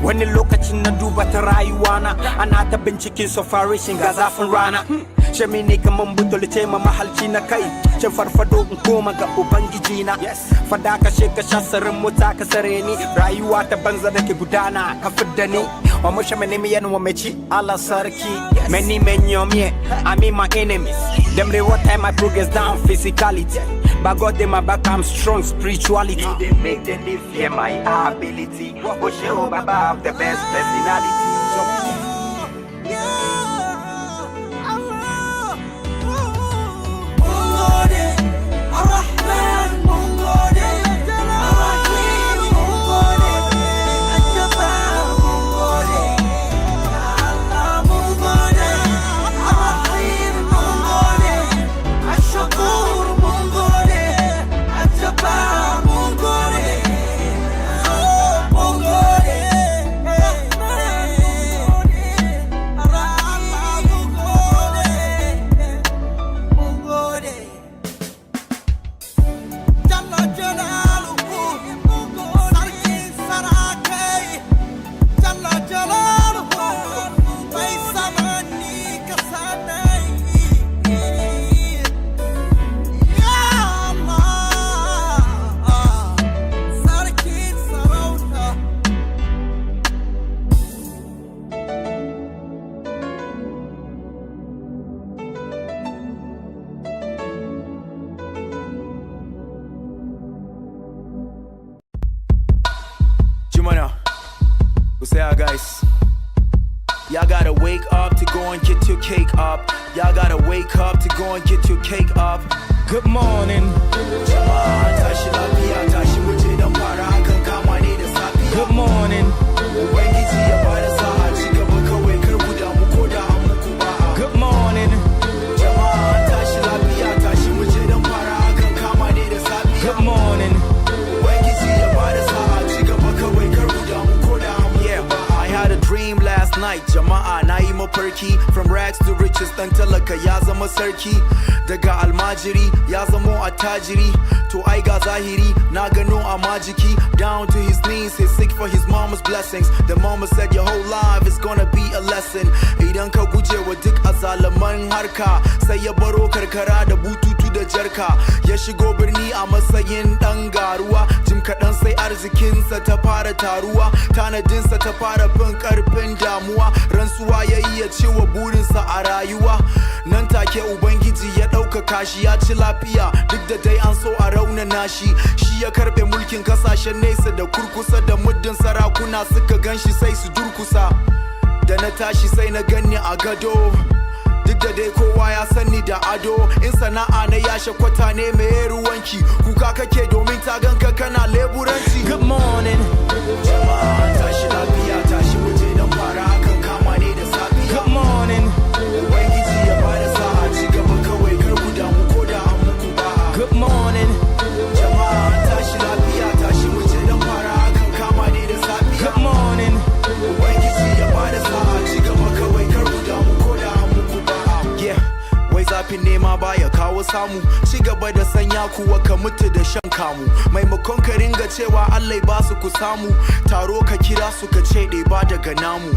wani lokacin na duba ta rayuwana ana ta binciken safarishin ga zafin rana shemi ne kaman butulce ma mahalci na kai cin farfado in koma ga ubangiji na fada ka she ka shasarin mota ka sare ni rayuwa ta banza da ke gudana ka fidda ni wa mushe mene mi yan wa meci ala sarki many me I mean my enemies them they what time I progress down physicality but God they my back I'm strong spirituality they make them they fear my ability what show baba have the best personality Say guys, y'all gotta wake up to go and get your cake up. Y'all gotta wake up to go and get your cake up. Good morning. Good morning. Good morning. Good morning. Dream last night, jama'a na yi mafarki. From rags to riches, dan talaka ya zama sarki. Daga almajiri ya zamo attajiri. To ai ga zahiri na gano a majiki. Down to his knees, he's sick for his mama's blessings. The mama said your whole life is gonna be a lesson. Idan ka guje wa duk azalaman harka, sai ya baro karkara da bututu da jarka. Ya shigo birni a matsayin dan garuwa. Jim kaɗan sai arzikinsa ta fara taruwa. Tanadinsa ta fara fin karfin damuwa. Rantsuwa ya iya cewa burinsa a rayuwa. Nan take ubangiji ya ɗaukaka shi ya ci lafiya. Duk da dai an so a raunana shi. Shi ya karɓe mulkin kasashen nesa da kurkusa. Da muddin sarakuna suka ganshi sai su durkusa. Da na tashi sai na ganni a gado. Duk da dai kowa ya sani da ado. In sana'a na yashe kwata ne mai ruwanki. Kuka kake domin ta ganka kana leburanci. Good morning. Jama'a tashi lafiya tashi waje dan fara kan kama ne da safiya. Good morning. Ubangiji ya bada sa'a ci gaba kawai kar ku damu ko da an muku ba. Good morning. Jama'a tashi lafiya tashi waje dan fara kan kama ne da safiya. Good morning. Ubangiji ya bada sa'a ci gaba kawai kar ku damu ko da an muku ba. Yeah, wai zafin nema baya kawo samu. Ci gaba da sanya kuwa ka mutu da shan kamu. Maimakon ka ringa cewa Allah ba su ku samu. Taro ka kira su ka ce ba daga namu.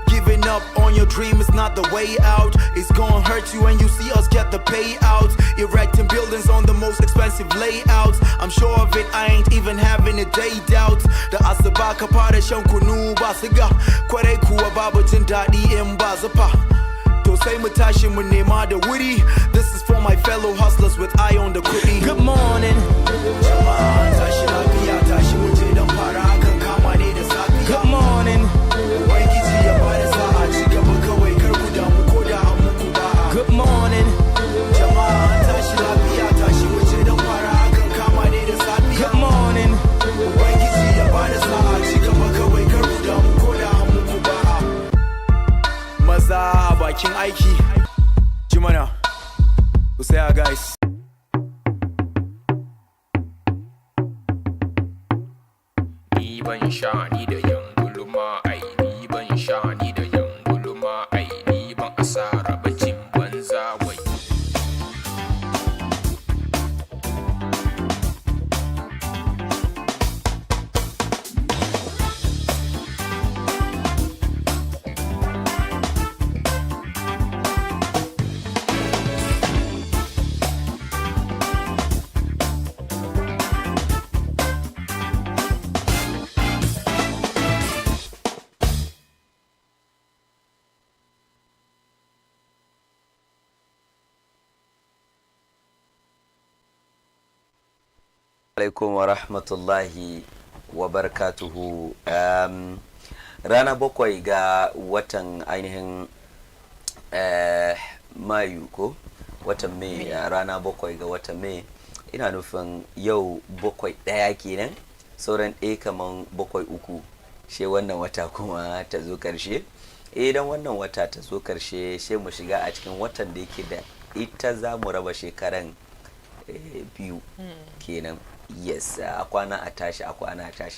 Giving up on your dream is not the way out. It's gonna hurt you when you see us get the payout. Erecting buildings on the most expensive layouts. I'm sure of it, I ain't even having a day doubt. Da asuba ka fara shan kunu ba siga. Kwarai kuwa babu jin daɗi in ba zufa. To sai mu tashi mu nema da wuri. This is for my fellow hustlers with eye on the kuɗi. Good morning. Jama'a tashi lafiya tashi waje dan fara kan kama ne da safiya. Good morning. Ubangiji ya bada sa'a ci gaba kawai kar ku damu ko da an muku ba. Good morning. Jama'a tashi lafiya tashi waje dan fara kan kama ne da safiya. Good morning. Ubangiji ya bada sa'a ci gaba kawai kar ku damu ko da an muku ba. Maza a bakin aiki. Jimana. Ku saya guys. Ni ban sha ni da yan gulma ai ni ban sha ni da yan gulma ai ni ban asara bacin banza wai. alaikum wa rahmatullahi wa barakatuhu. Rana 7 ga watan ainihin Mayu ko watan Mai, rana 7 ga watan Mai, ina nufin yau 7 kenan, sauran ɗaya kaman 7 she wannan wata kuma ta zo karshe. Idan wannan wata ta zo karshe she mu shiga a cikin watan da yake da ita za mu raba shekaran biyu kenan. Yes, a kwana a tashi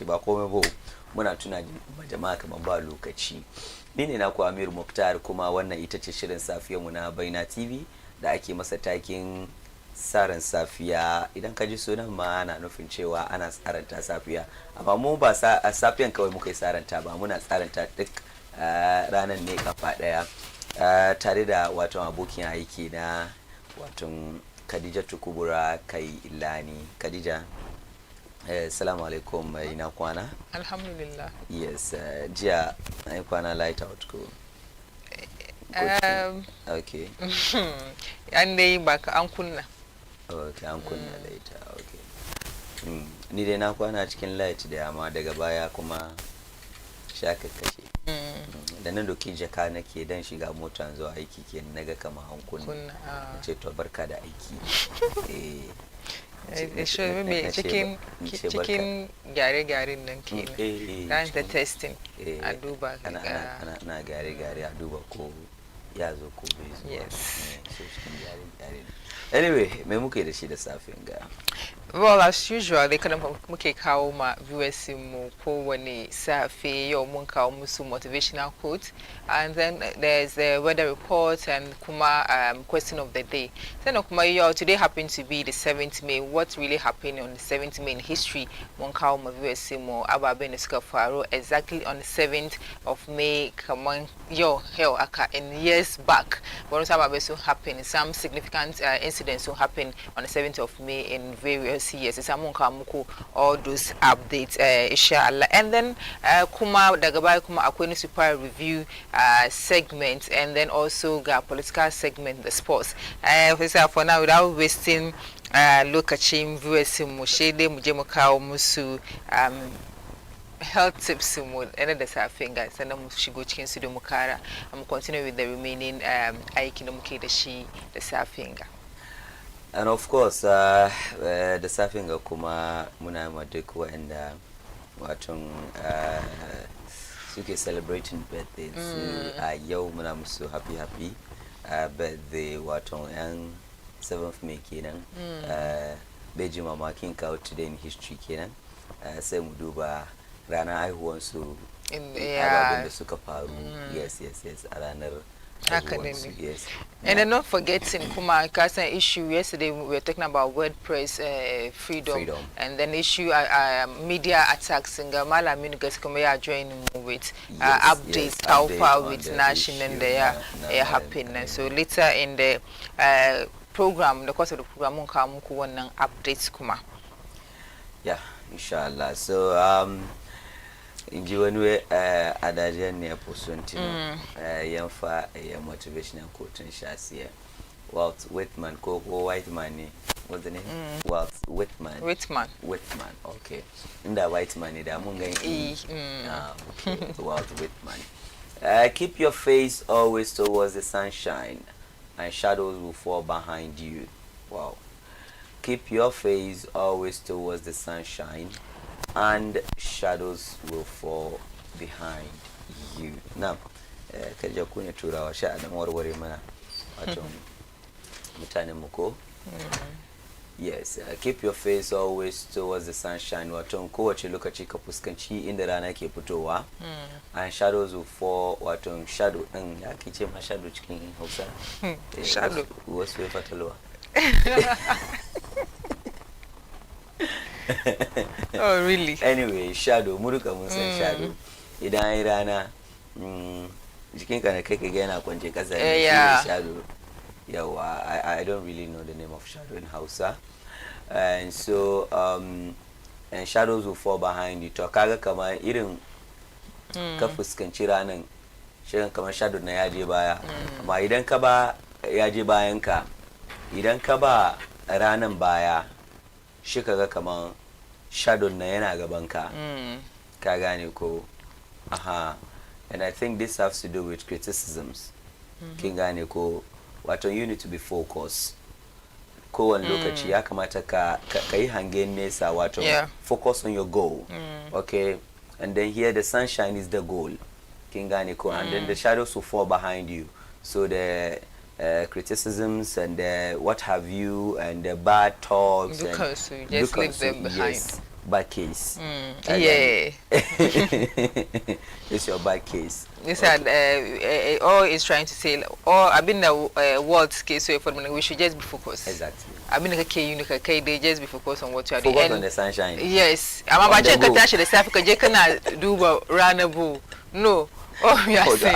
ba komai ba, muna tuna jama'a kamar ba lokaci. Ni ne naku Amir Muktar, kuma wannan ita ce shirin safiyarmu na Baina TV da ake masa takin Tsarin Safiya. Idan ka ji sunan ma ana nufin cewa ana tsaranta safiya, amma mu ba safiyan kawai muka yi tsaranta ba, muna tsaranta duk ranar ne kafa daya, tare da wato abokin aiki na wato Khadija Tukubura kai Ilani. Khadija, assalamu alaikum, ina kwana? Alhamdulillah. Yes, jiya na yi kwana light out ko? Okay. An dai baka an kunna. Okay, an kunna later. Okay. Ni dai na kwana cikin light da amma daga baya kuma shaka kashe. Da nan doki jaka nake dan shiga mota zuwa aiki kenan, naga kamar an kunna. Ce to barka da aiki. cikin gyare-gyaren nan kenan. Ran da testing a duba. Ana gyare-gyare a duba ko ya zo ko bai zo. Yes. So cikin gyare-gyare. Anyway, me muke da shi da safin ga? Well, as usual, dai kada muke kawo ma viewers mu kowane safe. Yau mun kawo musu motivational quote, and then there's the weather report and kuma question of the day. Then kuma today happened to be the 7th May. What really happened on the 7th May in history? Mun kawo ma viewers mu ababen da suka faru exactly on the 7th of May. Kaman hell aka in years back. One ababen so happen, some significant incidents so happen on the 7th of May in various years. It's all those updates, inshallah. And then kuma daga baya kuma akwai super review segment, and then also got political segment, the sports. For now, without wasting lokacin viewers mu shede mu je mu kawo musu health tips mu ena da safin ga sannan mu shigo cikin su da mu kara mu continue with the remaining aikin da muke da shi da safin ga. And of course, da safin ga kuma muna ma duk wa'anda watan suke celebrating birthdays a yau muna musu happy birthday, watan yan 7th May kenan. Beji mamakin kawo today in history kenan. Sai mu duba ranar haihuwansu, ababen da suka faru. Yes, a ranar. Yes. And then not forgetting kuma kasan issue yesterday we were talking about WordPress freedom, and then issue media attacks and Malamin guys come here joining with updates how far with national and their happening. So later in the program, the course of the program mun kawo muku wannan updates kuma. Yeah, inshallah. So inji wani adajen ne posunti yanfa motivational quote shasiya. Walt Whitman ko Whiteman ne, what's the name? Walt Whitman. Okay, inda Whiteman ne da mun ga okay. Walt Whitman. Keep your face always towards the sunshine, and shadows will fall behind you. Wow. Keep your face always towards the sunshine, and shadows will fall behind you. Now, kaja kunya turawa sha da warware mana wato mutanen mu ko. Yes, keep your face always towards the sunshine, wato kowace lokaci ka fuskanci inda rana ke fitowa. And shadows will fall, wato shadow din ya kice ma shadow cikin Hausa. Shadow wasu ya fatalwa. Oh really? Anyway, shadow muruka mun san shadow. Idan ai rana jikin ka na kai ka ga yana kwance kasa ne shadow. Yawa, I don't really know the name of shadow in Hausa. And so and shadows will fall behind you. To kaga kamar irin ka fuskanci ranan shirin kamar shadow na yaje baya. Amma idan ka ba yaje bayan ka, idan ka ba ranan baya shi kaga kamar shadow na yana gaban ka ka gane ko aha and I think this has to do with criticisms kin gane ko wato you need to be focused kowane lokaci ya kamata ka yi hangen nesa wato focus on your goal okay and then here the sunshine is the goal kin gane ko and then the shadows will fall behind you so the criticisms and what have you and the bad talks because you just leave them behind. Yes, bad case. Yeah. It's your bad case. This okay. All is trying to say, or I've been the world's case so for we should just be focused. Exactly. I've been a K unique K, they just be focused on what you are doing. Focus on the sunshine. Yes. I'm about to catch the self because you cannot do run a bull. No. Oh, we are saying.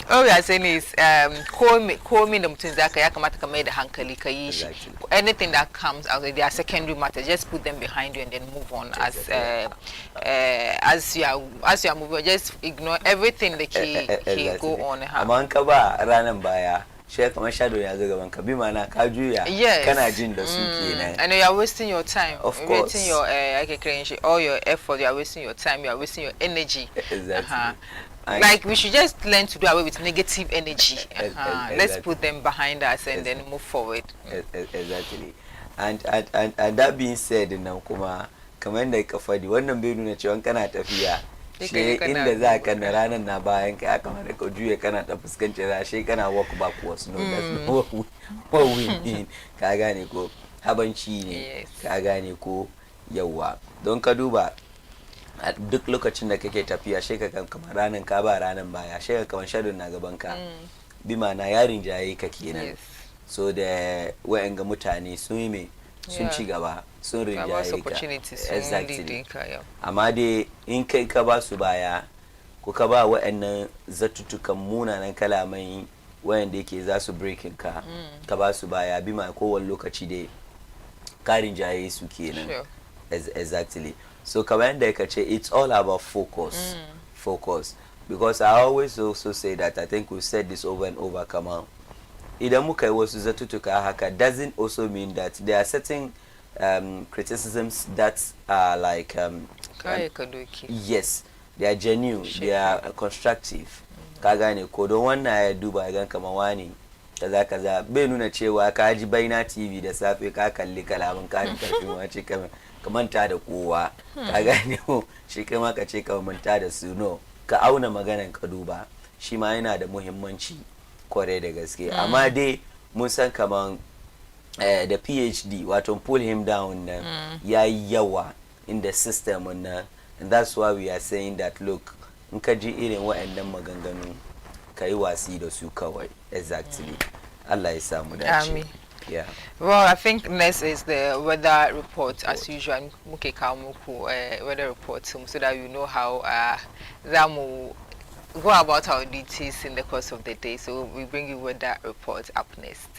All we are saying is, call me the things that ya kamata ka mai da hankali ka yi shi. Anything that comes out, they are secondary matter. Just put them behind you and then move on. As you are moving, just ignore everything that he go on. Aman ka ba ranan baya. Share kamar shadow ya zo gaban ka bi mana ka juya kana jin da su kenan. And you are wasting your time. Of course. Wasting your all your effort. You are wasting your time. You are wasting your energy. Exactly. Like we should just learn to do away with negative energy. Let's put them behind us and then move forward. Exactly. And that being said, now kuma kamar da ka fadi wannan bai nuna cewa kana tafiya she inda za ka na ranar na bayan ka kamar ka juye kana ta fuskanci za she kana walk backwards no that's not what we mean ka gane ko habanci ne ka gane ko yawa don ka duba a duk lokacin da kake tafiya shi ka kamar ranan ka ba ranan baya shi ka kamar shadow na gaban ka bi ma na yarin jaye ka kenan so da wa'anga mutane sun yi me sun ci gaba sun rinjaye ka exactly amma dai in kai ka ba su baya ko ka ba wa'annan zatutukan munanan kalamai wa'anda yake za su breaking ka ka ba su baya bi ma kowane lokaci dai ka rinjaye su kenan exactly. So Kamanda Kache, it's all about focus. Focus. Because I always also say that I think we've said this over and over, Kamal. Idamuka was zatutuka haka doesn't also mean that there are certain criticisms that are like yes, they are genuine, they are constructive. Kagane ko don wannan ya duba gan kaman wani kaza bai nuna cewa ka ji baina TV da safe ka kalli kalamin ka karfin wace ka manta da kowa ka gane ko shi kai ma ka ce ka manta da su no ka auna maganan ka duba shi ma yana da muhimmanci kware da gaske amma dai mun san kaman the PhD wato pull him down nan yayi yawa in the system nan and that's why we are saying that look in ka ji irin wa'annan maganganu ka yi wasi da su kawai exactly Allah ya samu dace. Amen. Yeah. Well, I think next is the weather report as usual. Muke kamuku weather report so that you know how Zamu go about our duties in the course of the day. So we bring you weather report up next.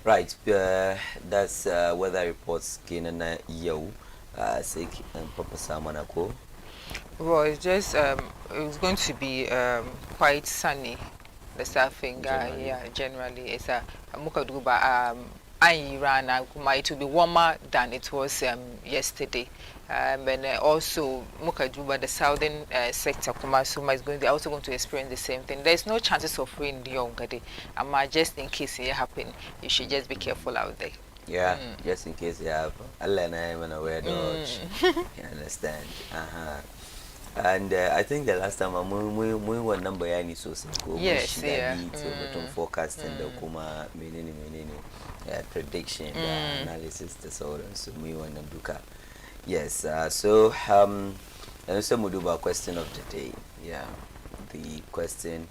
Right, that's weather reports kinana yau sai Papa Samanako. Well, it's just it's going to be quite sunny. The surfing, yeah, generally it's a mukaduba Rana, it will be warmer than it was yesterday. And also Mukajuba, the southern sector, Kumasuma is going. They're also going to experience the same thing. There's no chances of rain the younger day. Just in case it happen, you should just be careful out there. Yeah, just in case you have. I'll even aware dodge. You understand? And I think the last time we were number any so yes, yeah. Forecasting the Kuma meaning prediction, the analysis, the so and so we want to do. Yes, so and so we do about question of the day. Yeah, the question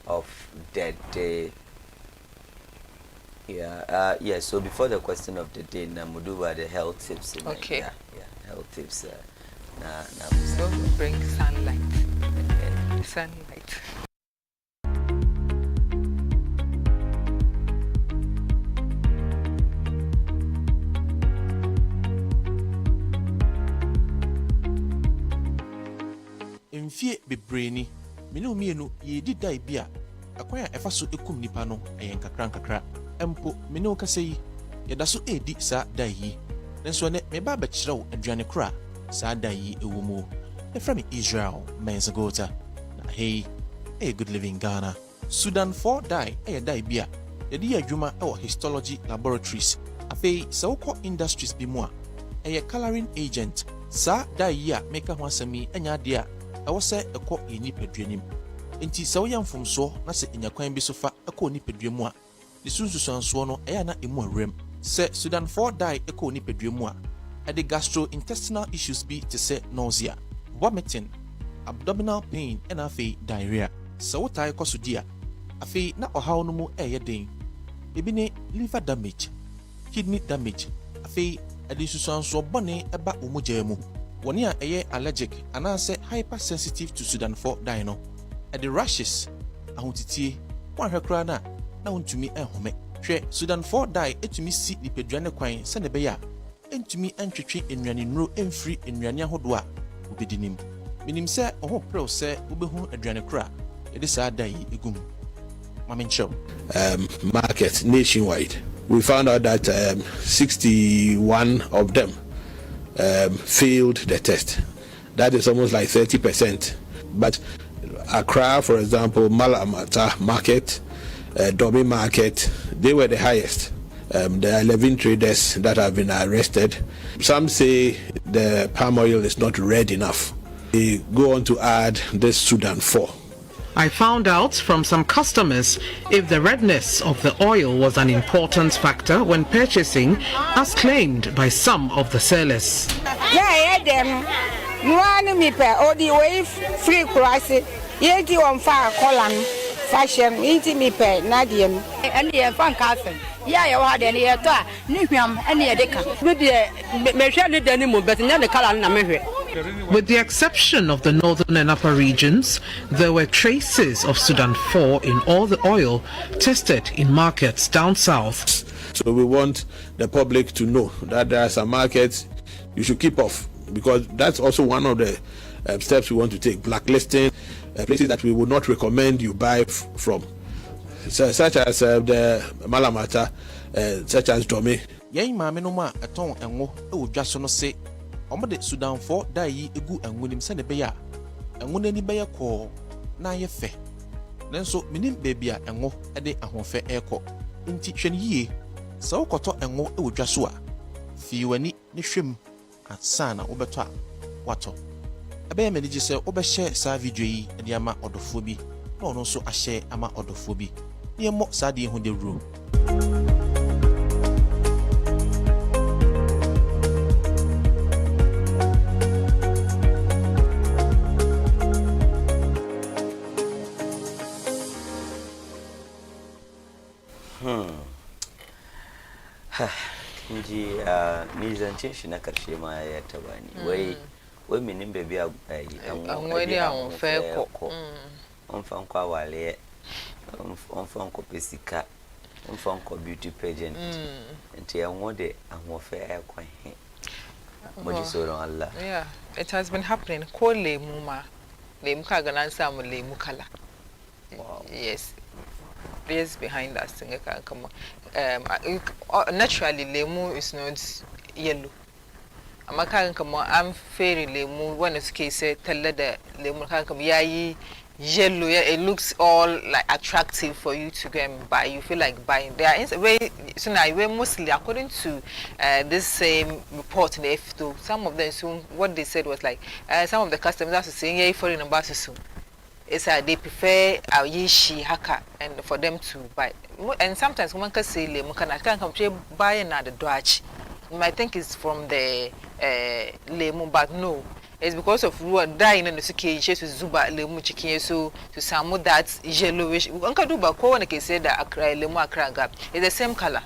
of the day. Yeah, yeah. So before the question of the day, now we do about the health tips. Okay. Yeah, health tips. So bring sunlight. Sunlight. Mfie bebreni mene omienu ye di dai bia akwan a efa so ekum nipa no ayen kakra empo mene okase yi yeda so edi sa dai yi nenso ne me ba ba kirew aduane kra sa dai yi ewo mu e from Israel Menzagota na hey good living Ghana Sudan 4 dai dai bia yedi adwuma e wo histology laboratories afei sa wokọ industries bi mu a coloring agent sa dai yi a meka ho asami anya de a awose ekọ eni pedwanim enti se woyam fomso na se enyakwan bi so fa ekọ ni pedwam a de sunsusanso no na emu awrem se Sudan 4 die ekọ ni pedwam a the gastrointestinal issues be to say nausea vomiting abdominal pain and afi diarrhea se wotai koso dia afi na ohaw no mu den ebi ne liver damage kidney damage afi ade susanso bone eba omugya mu woni a allergic anase hypersensitive to Sudan 4 die no the rashes ahutitie wan hwekra na untumi ehome hwe Sudan 4 die etumi si nipadwane kwan se ne beya entumi antwetwe ennuane nro emfiri ennuane ahodo a obedinim minim se oho prew se obehu adwane kra e de sa die egum mamencho market nationwide. We found out that 61 of them failed the test. That is almost like 30%. But Accra, for example, Malamata market, Domi market, they were the highest. There are 11 traders that have been arrested. Some say the palm oil is not red enough. They go on to add this Sudan 4. I found out from some customers if the redness of the oil was an important factor when purchasing, as claimed by some of the sellers. Yeah, them. One me pay or the way free price. Yeti on fire column fashion. Inti me pay Nadian. And the fan castle. Yeah, you had any atta. Nipiam any adeka. With the measure the animal, but never the color na. With the exception of the northern and upper regions, there were traces of Sudan 4 in all the oil tested in markets down south. So we want the public to know that there are some markets you should keep off, because that's also one of the steps we want to take. Blacklisting places that we would not recommend you buy from, such as the Malamata, such as Dome. Yai mame no ma eton enwo e odwa so no se omode Sudan 4 dai yi egu enwonim se ne be ya enwo nani be ye ko na ye fe nenso minim baby a enwo e de ahofe eko nti hwene yie se wokoto enwo e odwa so a fi wani ne hwem asana wobeto a wato ebe ya meniji se obehye sa video yi e de ama odofo bi na ono so ahye ama odofo bi ne mo sa de hu de ru. Nji ni zance shi na karshe ma ya taba ni wai minin bebe a wani an fe ko on fan kwa wale on fan ko pesika on fan ko beauty pageant nti ya ngode an fe e kwa he mo so ron Allah. Yeah, it has been happening ko lemu ma lemu ka ga nan samu lemu kala. Wow. Yes. ideas behind that thing can come naturally lemu is not yellow. Amaka come I'm fairy lemu when it's case tell the lemu can come yayi yellow, yeah, it looks all like attractive for you to go and buy. You feel like buying. There are way so now we mostly according to this same report in the F2. Some of them soon what they said was like some of the customers are saying yeah foreign ambassadors soon. It's they prefer a yishi haka and for them to buy. And sometimes one can say le mukana can come buy another dodge. You might think it's from the lemu, but no. It's because of what dying in the suki to zuba lemu chicken so to some that yellowish. Uncle Duba Kowane can say that akra lemu akra gap. It's the same color.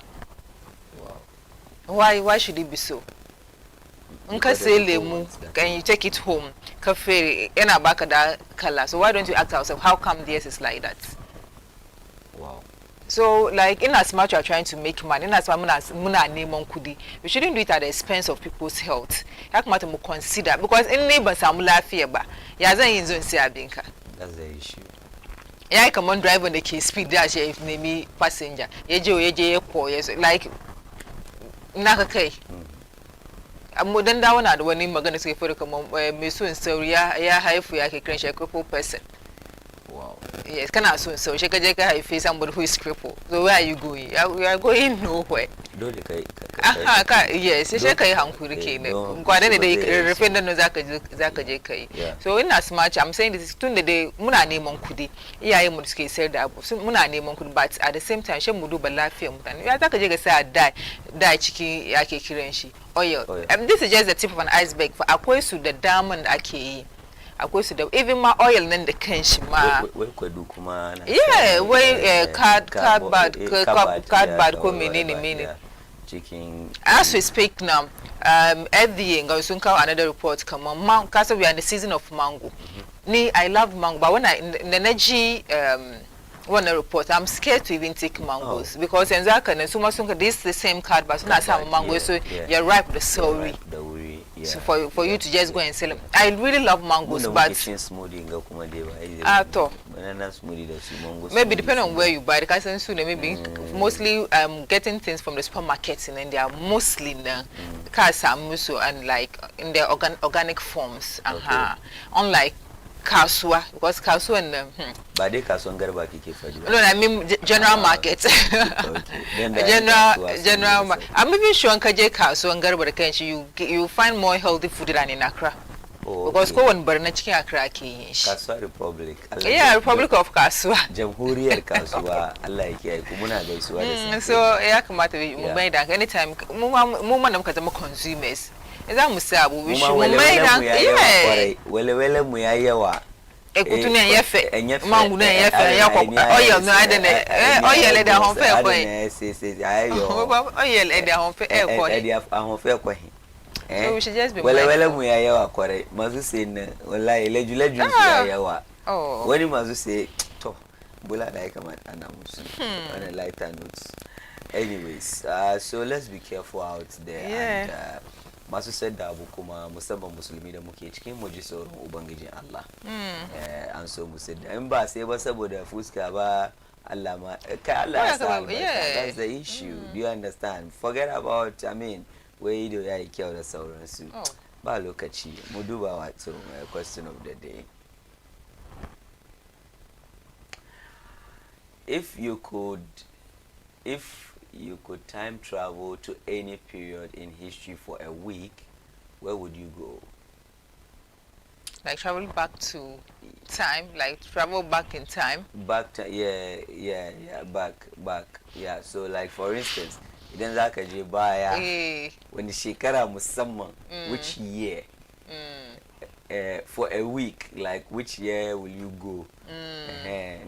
Wow. Why should it be so? Uncle say lemu, can you take it home? Cafe in a back of that color. So why don't you ask yourself how come this is like that? Wow. So, like, in as much you are trying to make money, in as much muna name on kudi, we shouldn't do it at the expense of people's health. That matter more consider because in neighbors some laugh here, but yaza in zone say abinka. That's the issue. Yeah, come on, drive on the key speed dash if name passenger. Yeje yes, like nakakai. I'm more than that one at the one name going to say for the common me soon so yeah high for ya crunch a crippled person. Wow. Yes, can I so shake a face somebody who is crippled. So where are you going? We are going nowhere. Yes, shake a hungry quite any day, referendum Zaka JK. So, in as much I'm saying this is to the day Muna name on Kudi. Yeah, I must say that Muna name on Kudi, but at the same time, she would do but laugh him. And Zaka say die chicken yaki kirenshi. Oil. And this is just the tip of an iceberg for Aquasu the diamond Aki. Even my oil and the kench ma. Yeah, way cardboard coming in a minute. Chicken. As we speak now, everything goes soon call another report come on. Mount Castle, we are in the season of mango. I love mango, but when I in the energy when I report, I'm scared to even take mangoes because in Zaka and so much this the same card, but not some mangoes, so you're ripe the sorry. So for you to just go and sell them. I really love mangoes, but maybe depending on where you buy the because soon maybe mostly getting things from the supermarkets and they are mostly in the cars and like in their organic forms. Unlike Kasua, because Kasua and but they Kasua Garba Kiki for you. No, I mean general market. General. I'm even sure Kaje Kasua and Garba you find more healthy food than in Accra. Because go and burn a chicken Accra Kasua Republic. Yeah, Republic of Kasua. Jamhuri Kasua, I like Kumuna Gaisua. So yeah, come out of anytime Muman of consumers. Is that Musabu? We should make well, Muyawa. Ekutu na yefe mangu na yefe oil no adene oil e da hon fe ko oil e da hon fe e ko e da hon fe ko so we should just be well Muyawa kware mazu say na wallahi lejuleju Muyawa wani mazu say to bula da kama anamusu on a lighter note. Anyways, so let's be careful out there. And masu said da abu kuma musamman musulmi da muke cikin mu ji tsoron ubangijin Allah. An so mu said in ba sai ba saboda fuska ba Allah ma kai Allah ya sa that's the issue. Do you understand? Forget about where ido yayi kyau da sauransu. Ba lokaci mu duba wato question of the day. If you could time travel to any period in history for a week, where would you go? Like travel back to time, like travel back in time? Back to, back. Yeah, so like for instance, idan zaka je baya, when the shekara musamman, which year? For a week, like which year will you go? Yeah,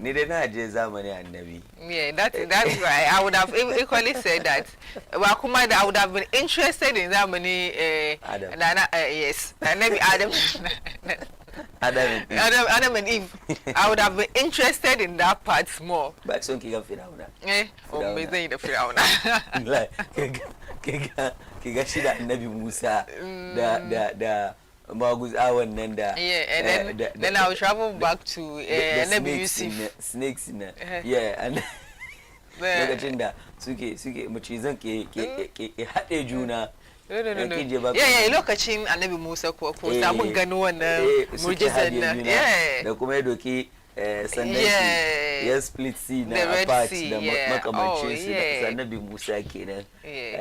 that's right. I would have equally said that. Well, I would have been interested in that many. Yes, and maybe Adam and Eve. I would have been interested in that part more. But some kiga Firauna. Amazing the Firauna. Like kiga shida Nabi Musa. The Magus Awan Nenda. Yeah, and then I'll travel back to the snakes in yeah, and lokacin da suke macizan ke haɗe juna. Yeah, lokacin annabi Musa ko samun gano wannan mujizan nan. Da kuma ya doki sannan shi ya split sea na apart da makamancin su da annabi Musa kenan.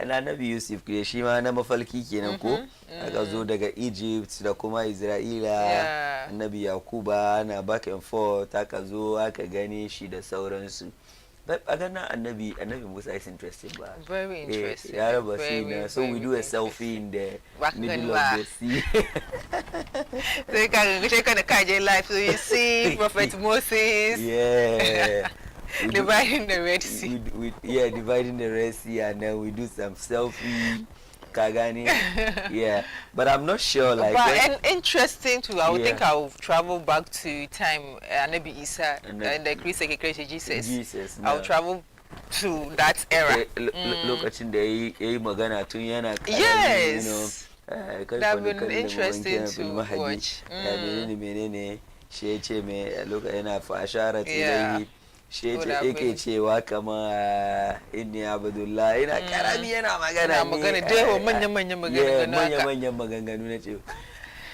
Na annabi Yusuf ke shi ma na mafalki kenan ko aka zo daga Egypt da kuma Isra'ila annabi Yakuba na back and forth aka zo aka gane shi da sauransu. But again, Annabi Musa is interesting. Very interesting. So we do a selfie in the middle of the sea. So you can check on the KJ life. So you see Prophet Moses. Yeah. Dividing the Red Sea. Dividing the Red Sea, and then we do some selfie. Kagani, yeah, but I'm not sure. Like, but interesting too. I would think I'll travel back to time Anabi Isa and the Christ Jesus. No. I'll travel to that era. Look at the magana to yana. Yes, you know, that would be interesting to watch. Look at shi yake cewa kama inni abdullah ina karami yana magana da manyan maganganu na ce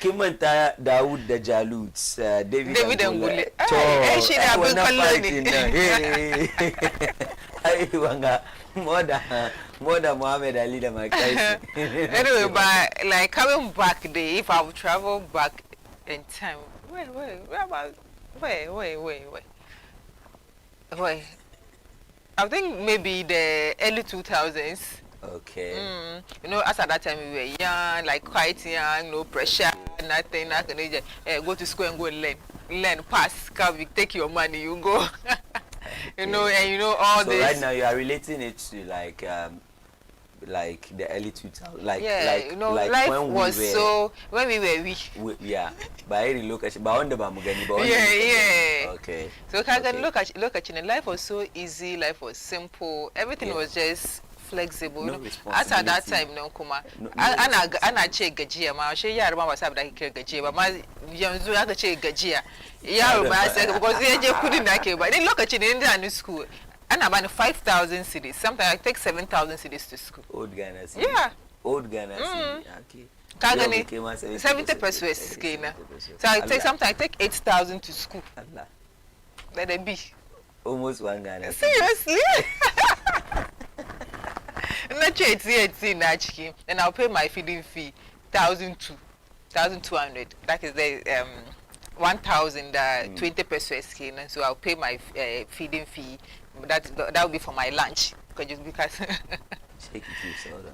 kin manta Dawud da Jalut David and Goliath to shi da abin kallo ne ai wanga moda Muhammad Ali da Mike Tyson. Anyway, but like coming back there, if I would travel back in time, wait. I think maybe the early 2000s. Okay. You know, as at that time we were young, like quite young, no pressure, nothing. Go to school and go and learn, pass, come, take your money, you go. You know, and you know all so this. So right now you are relating it to like the early 2000s, like you know, like life when was we were, so when we were weak. By relocation, but on the bamugani, okay. So can look at life was so easy, life was simple, everything was just flexible. No you know, as at that time, no kuma. Ana ce gajiya ma, she yara ma ba sa da kike gajiya ba, ma yanzu aka ce gajiya. Yaro ba sai because ya je kudin da ake ba. Ni lokacin da ni school and about 5,000 cities. Sometimes I take 7,000 cities to school. Old Ghana city. Yeah. Old Ghana city. Okay. Kagani 70 pesos Kenya. So sometimes I take 8,000 to school. Allah. Let it be. Almost one Ghana. Seriously? Not 18 actually. And I'll pay my feeding fee 1,200. That is the 1,020 pesos Kenya. So I'll pay my feeding fee. That will be for my lunch because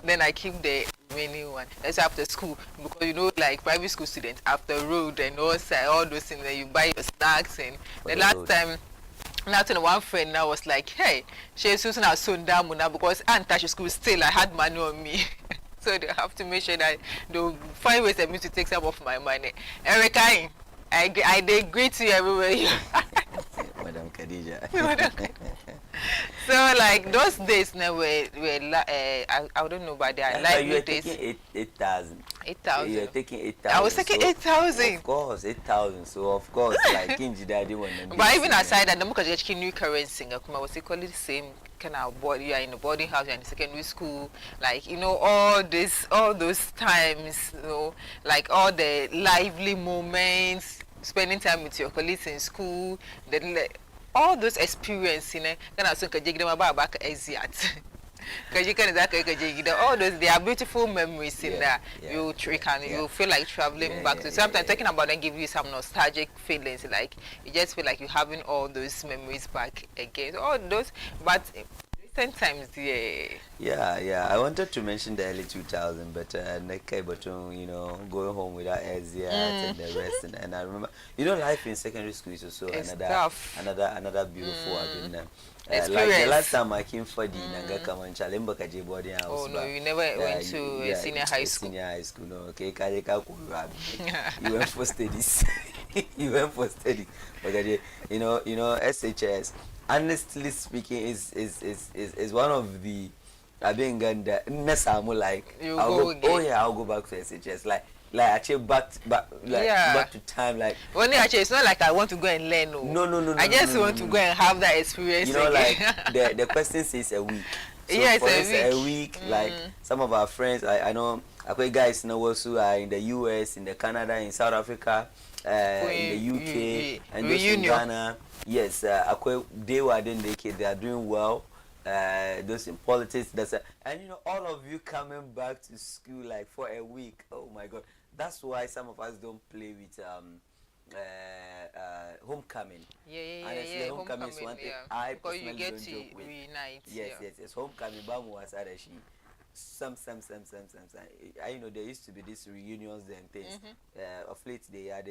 then I keep the remaining one. That's after school because you know, like private school students after road and all those things. Then you buy your snacks and the last time. Now to one friend now was like, hey, she's using our son down because I touch school still. I had money on me. So they have to make sure that they'll find ways for me to take some of my money. Erica, I agree to you everywhere. Madam Khadija. So like those days now were I don't know, but they are lively days. 8,000. 8,000. You're taking 8,000. I was taking 8,000. Of course, 8,000. So of course, like Kinji Daddy one. But even aside that, the much getting new currency, I was equally the same kind of body. You are in the boarding house, you are in the secondary school, like you know all those times, you know, like all the lively moments, spending time with your colleagues in school, then all those experiences, you know, can also get them back easiat. Because you can all those they are beautiful memories in there. You feel like traveling back to. Sometimes talking about them give you some nostalgic feelings, like you just feel like you're having all those memories back again. All those, but recent times, yeah. I wanted to mention the early 2000s, but you know, going home without Ezia and the rest, and I remember, you know, life in secondary school is also another beautiful like the last time I came for the Nanga Kamancha, Lemba boarding house. Oh no, you never went to senior high school. Senior high school, no. Okay, you went for studies. You went for studies. Okay, you know, SHS. Honestly speaking, is one of the I've been gonna like I'll go back to SHS. Like like actually back to time, like when actually it's not like I want to go and learn. No. I just want to go and have that experience. You know, again. like the question says a week. So yes, for a week. Like some of our friends, I know, guys know also are in the US, in the Canada, in South Africa, in the UK, and those in Ghana. Yes, they were then they are doing well. Those in politics, and you know, all of you coming back to school like for a week. Oh my God, that's why some of us don't play with homecoming. Yeah. Homecoming is one thing I because personally you get don't to joke with. reunite. Yes. Homecoming, Bamu was some. I know there used to be these reunions and things. Of late they are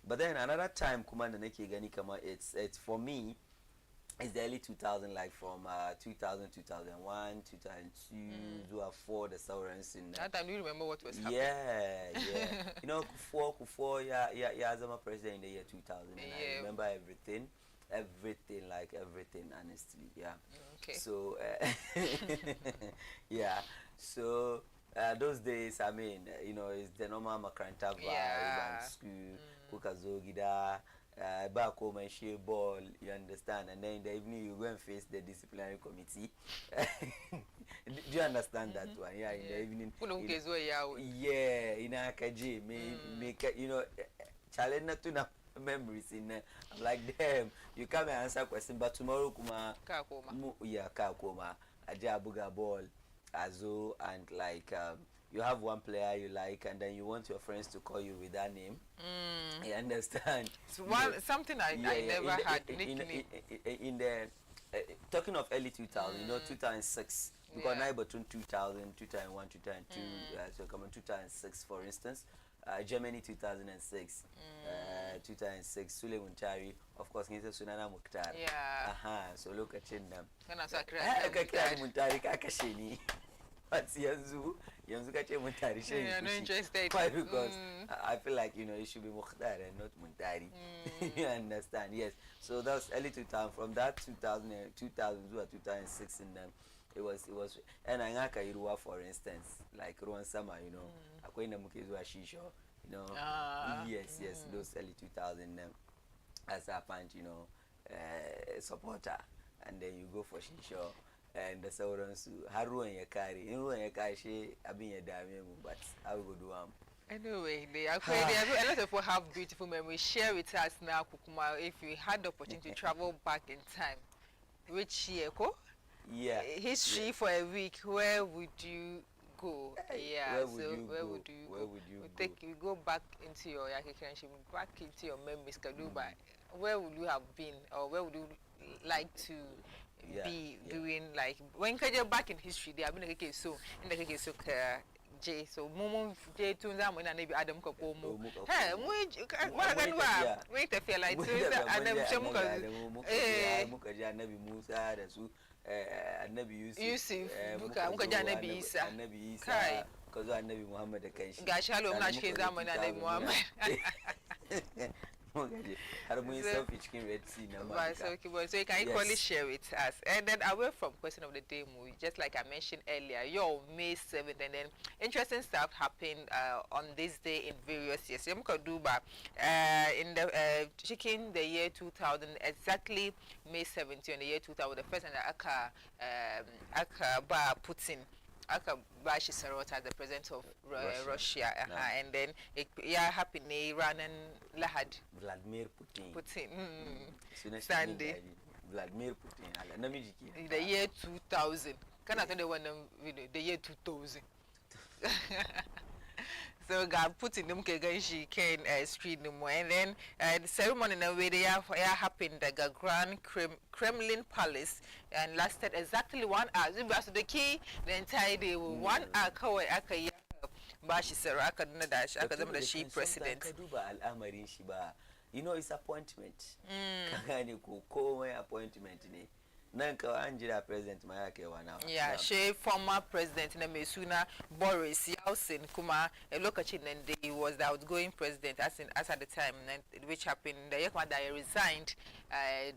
but then another time, Kumanda Neki Gani Kama, it's for me. It's the early 2000, like from 2000, 2001, 2002, 2004, the Tsarin in that time, do you remember what was happening? Yeah. You know, Kufuor, yeah, as I'm a president in the year 2000, and I remember everything, honestly, yeah. Okay. So, yeah, so those days, I mean, you know, it's the normal Makranta vibe and school, Kukazogida. Back home and share ball, you understand, and then in the evening you go and face the disciplinary committee. Do you understand that one? Yeah, in the evening. In Akaji, make you know, challenge not to memories in I'm like, damn, you come and answer question, but tomorrow kuma kakoma ajabuga ball azo, and like you have one player you like, and then you want your friends to call you with that name. You understand? So something I never had nickname. In the talking of early 2000, you know, 2006, because now between 2000, 2001, 2002, so come on 2006, for instance, Germany 2006, 2006, Sule Muntari, of course, Sunana Mukhtar. So look at them. Muntari Kakashini. But Yanzu kache Muntari. Why? Because I feel like, you know, it should be Mukhtar and not Muntari. You understand? Yes. So that was early 2000. From that 2000 to 2006, and it was and Angaka Irua, for instance, like Ruan Sama, you know, Akwenda Mukezwa Shisho, you know. Yes, those early 2000 as a punch, you know, supporter, and then you go for Shisho. And the Sauransu, Haru and Yakari, she abin but I will do Anyway, they are a lot of people have beautiful memories. Share with us now, Kukuma, if you had the opportunity to travel back in time. Which year, Yeah. History for a week, where would you go? Where would you go? You go back into your back into your memories, Kaduba. Where would you have been, or where would you like to be doing, like when you back in history? They have been a case so in the case of J. So Momo J to them when I maybe Adam Kapomo. Hey, wait a feel like Adam Mukaja Nabi Musa, Nabi Yusuf, Mukaja Nabi Isa, because I Nabi Muhammad the Kenshi. Gashalo Nashkizam and Nabi Muhammad. So you can equally share with us. And then away from question of the day, just like I mentioned earlier, your May 7th, and then interesting stuff happened on this day in various years. In the chicken the year 2000, exactly May 17th in the year 2000, the first and the Aka Putin. Bashi Sarota, the president of Russia. And then it happened in Iran and Lahad. Vladimir Putin. Sunday. Vladimir Putin. In the year 2000. Can I tell you one the year 2000? So God put in them she can street no more, and then the ceremony in a way they happened at the Grand Kremlin Palace and lasted exactly 1 hour. So the key the entire day 1 hour. Aka Bashi Saraka Nadash Aka the she president. You know, it's appointment. Appointment. Nanka Angela president Mayake wana. Yeah, she former president Mesuna Boris Yeltsin Kuma Lokachin, and he was the outgoing president as at the time, which happened the year resigned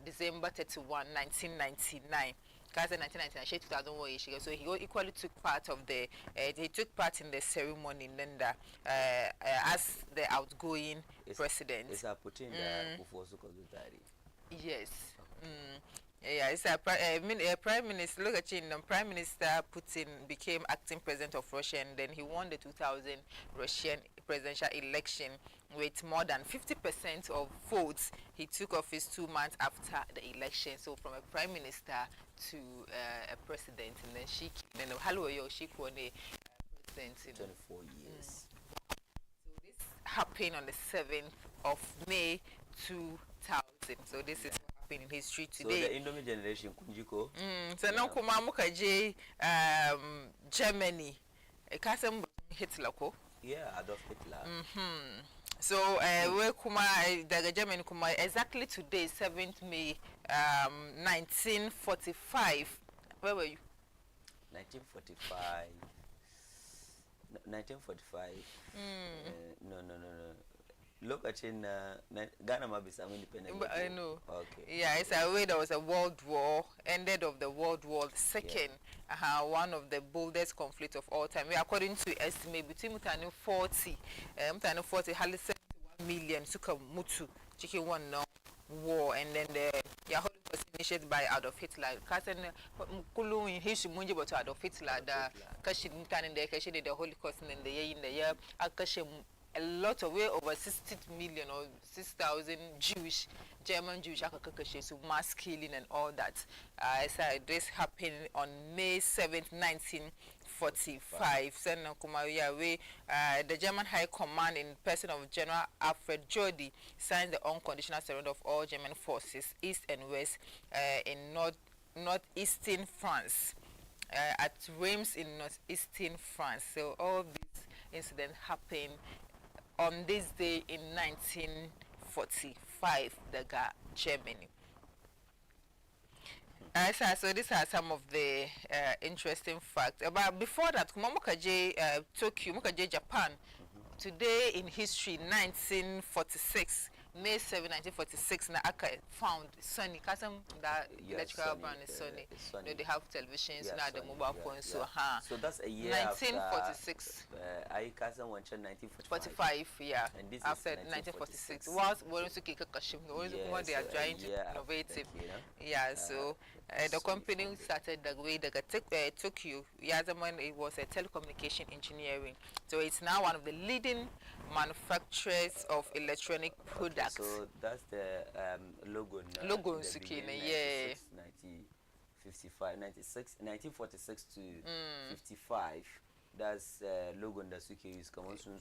December 31, 1999. Gaza 1999, she 2001, so he equally took part of the he took part in the ceremony in Lenda as the outgoing president. It's a Putin that Kufosu Kozutari. Yes. Yeah, it's a prime minister. Look at him. Prime Minister Putin became acting president of Russia, and then he won the 2000 Russian presidential election with more than 50% of votes. He took office 2 months after the election. So from a prime minister to a president, and then she won a president in 24 years. So this happened on the 7th of May 2000. So this is what happened in history today. So the Indomie generation kunjiko. So now kuma muka je Germany. Kasem Hitler ko? Yeah, Adolf Hitler. So we kuma daga Germany kuma exactly today 7th May 1945. Where were you? 1945. 1945. No. Look at in Ghana might be some independent. I know. Okay. Yeah, it's a way there was a world war, ended of the World War II. One of the boldest conflicts of all time. According to estimate between mutane 40, hardly 71 million suka mutu chicken one no war, and then the Holocaust was initiated by Adolf Hitler. Kasen kulu in history munje but Adolf Hitler da kashi mutane da kashi the Holocaust in the year akashi a lot of way over 60 million or 6,000 German Jewish so mass killing and all that. So this happened on May 7th, 1945. So the German High Command in person of General Alfred Jody signed the unconditional surrender of all German forces, east and west, in northeastern France. At Reims in northeastern France. So all these incidents happened on this day in 1945, the Germany. So these are some of the interesting facts. But before that, Tokyo, Japan. Today in history, 1946, May 7, 1946, na aka found Sony. Kasam that electrical brand is Sony. They have televisions, now the mobile phones. So that's a year 1946. I Kasam went in 1945. Yeah. And this after 1946. Was to kick a kashim. They are trying to innovative. Yeah. So the company started the way the Tokyo. Yazaman, it was a telecommunication engineering. So it's now one of the leading manufacturers of electronic products. So that's the logo. Logo Sukina, yeah. 1946 to 55. That's logo that Suki use. Come on soon.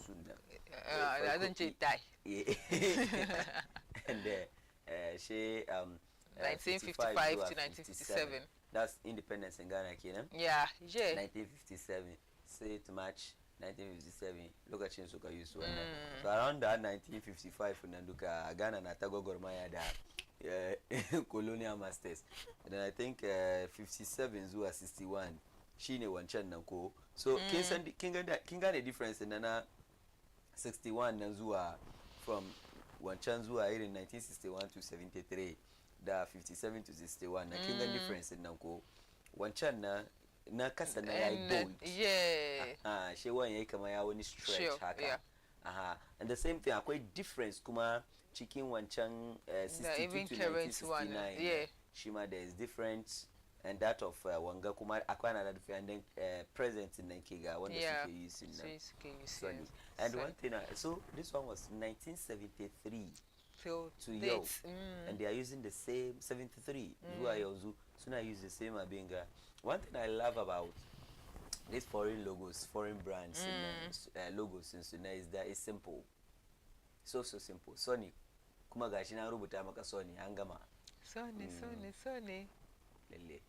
I don't die. Yeah. And she 1955 to 1957. That's independence in Ghana, Kenya. Yeah. 1957. Say to match 1957. Look at Chinsuka use one. So around that 1955, Nanduka Ghana na Tago Gormaya da colonial masters. And then I think 57 Zua 61. She ne one chan nanko. So Kinga the difference in Nana 61 Nanzua from one chan Zua in 1961 to 73. Da 57 to 61. Na Kinga difference in Nanko. One chan na kasa na ya bold. Yeah. She won ye kama ya woni stretch haka. Yeah. And the same thing, a quite difference kuma chicken wanchang 62 to 1969. Yeah. Shima there is different, and that of Wanga kuma akwana na different, and then present in Nankiga one yeah. using Sony. And one thing, so this one was 1973 to Yo, and they are using the same 73. So now use the same Abinga. One thing I love about these foreign logos, foreign brands, logos in Sudan is that it's simple. So simple. Sony, kumagashina rubuta maka Sony, angama. Sony. Lele.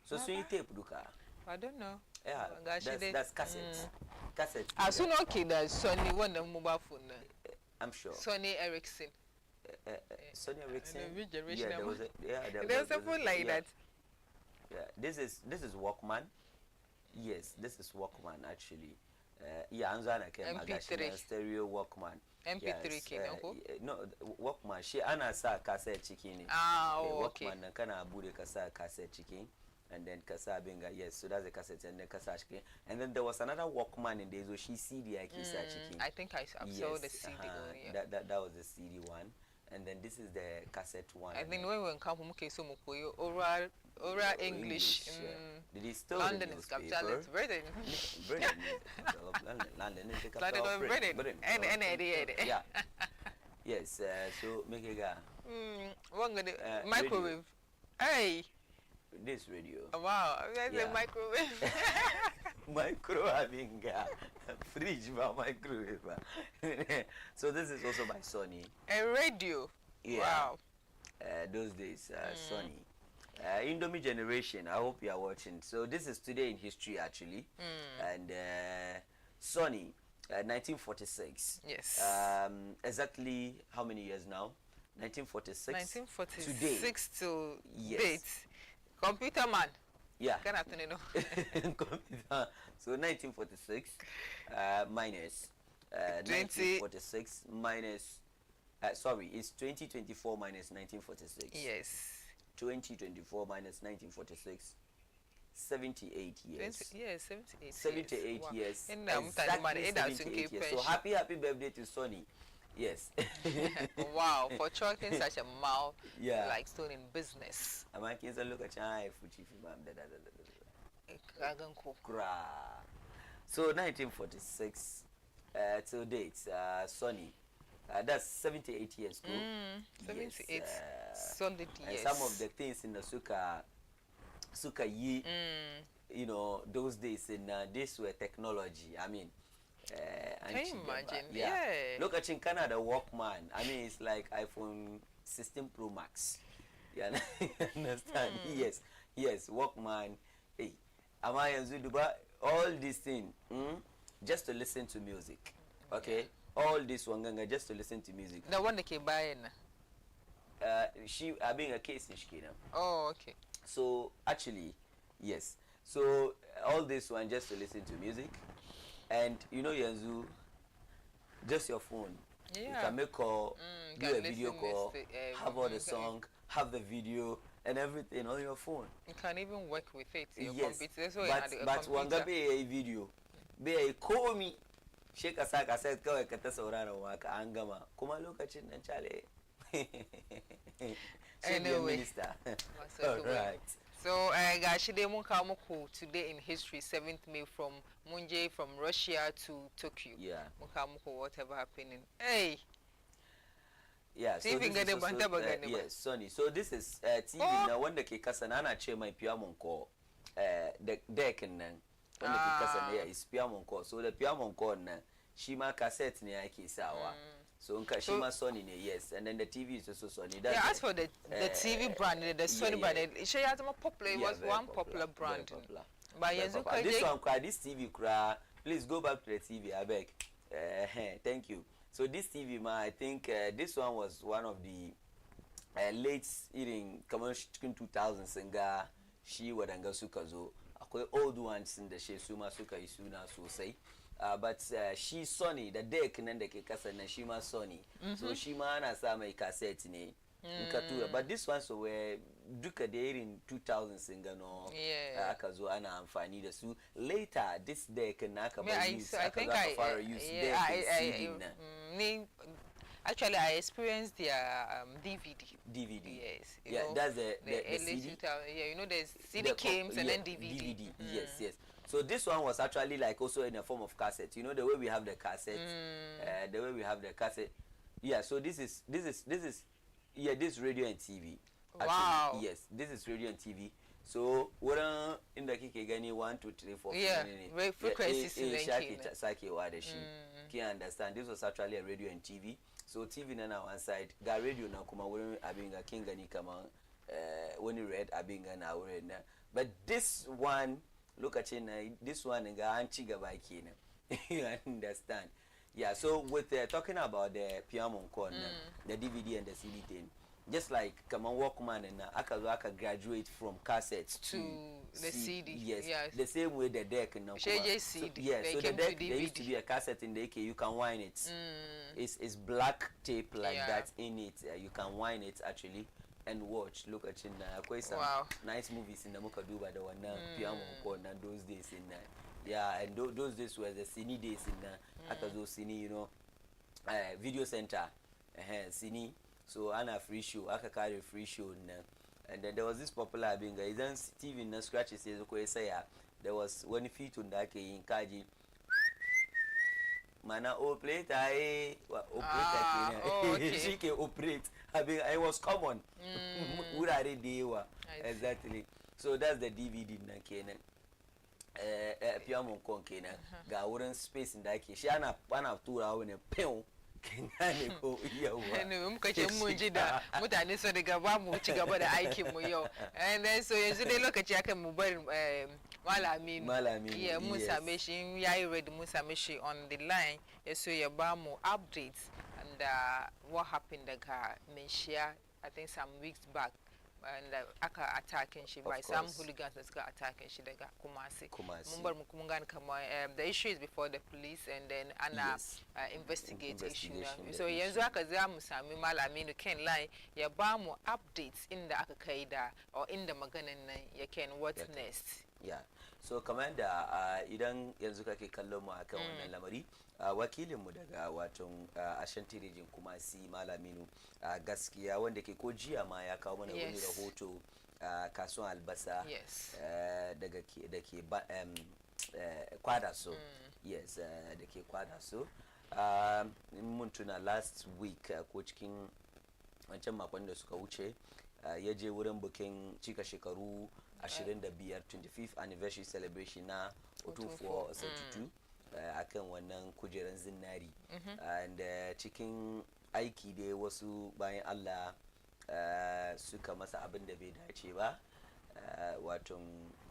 So you tape duka. I don't know. Yeah, that's cassette. Cassette. As soon okay, that's Sony one the mobile phone. I'm sure. Sony Ericsson. Sony Ericsson. Yeah, there was a phone like that. Yeah, this is Walkman. Yes, this is Walkman actually. Yeah, Anzana came MP3 stereo Walkman. MP3 yes, no Walkman. She ana sa cassette chicken. Okay. Walkman na kana abude kasa cassette chicken. and then kasa benga, yes, so that's the cassette and the kasa chicken. And then there was another Walkman in there, so she CD chicken. I think I saw the CD. Yeah. That was the CD one. And then this is the cassette one. I think when we come from oral English. Did he still London is capital, it's Britain. London is the capital of Britain. Yeah. Yes, so make a guy. Microwave. Hey. This radio. Wow, that's a microwave. Microwave, fridge, microwave. So this is also by Sony. A radio. Yeah. Wow. Those days, Sony. Indomie generation. I hope you are watching. So this is today in history actually, and Sony, 1946. Yes. Exactly how many years now? 1946. 1946 today. to yes. date. Computer man. Yeah. Can I know? Computer. So 1946 minus 1946 minus. Sorry, it's 2024 minus 1946. Yes. 2024 minus 1946. 78 years. Yes, 78. 78 wow. years. Exactly 78 years. So happy birthday to Sony. Yes. Wow, for chalking such a mouth like stone in business. I'm making a look at China. So 1946 till date, Sony. That's 78 years too. 78 yes, solid years. And some of the things in the Suka Yi, you know, those days in this were technology. I mean, can you imagine? Yeah. Look at in Canada, Walkman. I mean, it's like iPhone 16 Pro Max. Yeah, understand? Yes, Walkman. Hey, am I all these things just to listen to music? Okay, all this one just to listen to music. The one that came buying. She being a case in Shikina. Oh, okay. So actually, yes. So all this one just to listen to music. And you know, Yanzu, just your phone. Yeah. You can make call, do a video call, have all the song, have the video, and everything on your phone. You can even work with it. Yes. But one be a video, be a call me. Shake a sack, I said, go a Katasorana work, Angama. Kuma look at it and Charlie. Anyway. All right. So, Gashide Munkamuku today in history, 7th May from Munje, from Russia to Tokyo. Yeah. Munkamuku, whatever happening. Hey. Yeah, so this is also, yes, Sony. So this is TV now. When the Kikasanana chair my Piamonco, the deck and then when the Kikasan is Piamonco. So the Piamonco, Shima cassette near Kisawa. So Shima Sony, yes, and then the TV is also Sony. Yeah, as for the TV brand, the Sony brand, she has more popular. It was one popular brand. But yes, this one, this TV, please go back to the TV. I beg. Thank you. So this TV, I think this one was one of the late eating commercial 2000 singer. She would anga sukazo. Akwe old ones in the she suma suka isuna so say. But she Sony the deck and the kasa na shima Sony. So shima na sa mai cassette ne. But this one so where duka there in 2000 singer no akazo ana amfani da su. Later this deck na aka use. I think I actually I experienced their DVD. Yes. Yeah, know, that's the CD. Yeah, you know there's CD came and then DVD. Yes. So this one was actually like also in a form of cassette. You know the way we have the cassette. The way we have the cassette. Yeah. So this is this radio and TV. Actually, wow. Yes, this is radio and TV. So what in the Kikegani 1, 2, 3, 4. Yeah. Frequencies in the Can understand this was actually a radio and TV. So TV na one side, got radio na kuma when abinga kingani kama when you read abinga na na. But this one, look at it, this one nga anchiga by kina. You understand? Yeah. So with talking about the Piamon corner, the DVD and the CD thing. Just like come on Walkman and aka graduate from cassettes to the CD. Yes. The same way the deck and CD. So the deck there used to be a cassette in the AK. You can wind it. It's black tape like that in it. You can wind it actually, and watch lokacin na akwai some nice movies in da muka duba da wannan piano ko na those days in yeah, and those days were the cine days in aka zo cine, you know, video center, cine, so ana free show, aka carry free show na. And then there was this popular binga idan TV na scratches sai ko saya, there was wani fitun da ake yin kaji mana operator operator kenan shi ke operate abin I was common wurare da yawa exactly, so that's the DVD na kenan piano kon kenan ga wurin space da ake shi ana turawa ne pen kengane ko yawa ne muka ce mun ji da mutane so daga ba mu ci gaba da aikin mu yau, and then so yanzu dai lokaci aka mu bar malami yeah, mun same shi yayi ready, mun same shi on the line, so ya ba mu updates and what happened daga Menshia I think some weeks back, and aka attacking shi by some hooligans that got attacking shi daga Kumasi. Mun gane kamar the issue is before the police and then ana investigate issue na. So yanzu aka za mu sami malami Ken line ya ba mu updates inda aka kai da or inda maganan nan ya Ken what next. Yeah, so kamar da idan yanzu kake kallon mu akan wannan lamari, wakilin mu daga waton Ashanti region Kumasi Malaminu gaskiya wanda ke ko jiya ma ya kawo mana wani rahoto kasuwan albasa daga ke kwada so yes da ke kwada so mun tuna last week ko cikin wancan makon da suka wuce ya je wurin bukin cika shekaru 25 25th anniversary celebration na Otunfuo Osatutu akan wannan kujeran zinari, and cikin aiki da wasu bayan Allah suka masa abin da bai dace ba, wato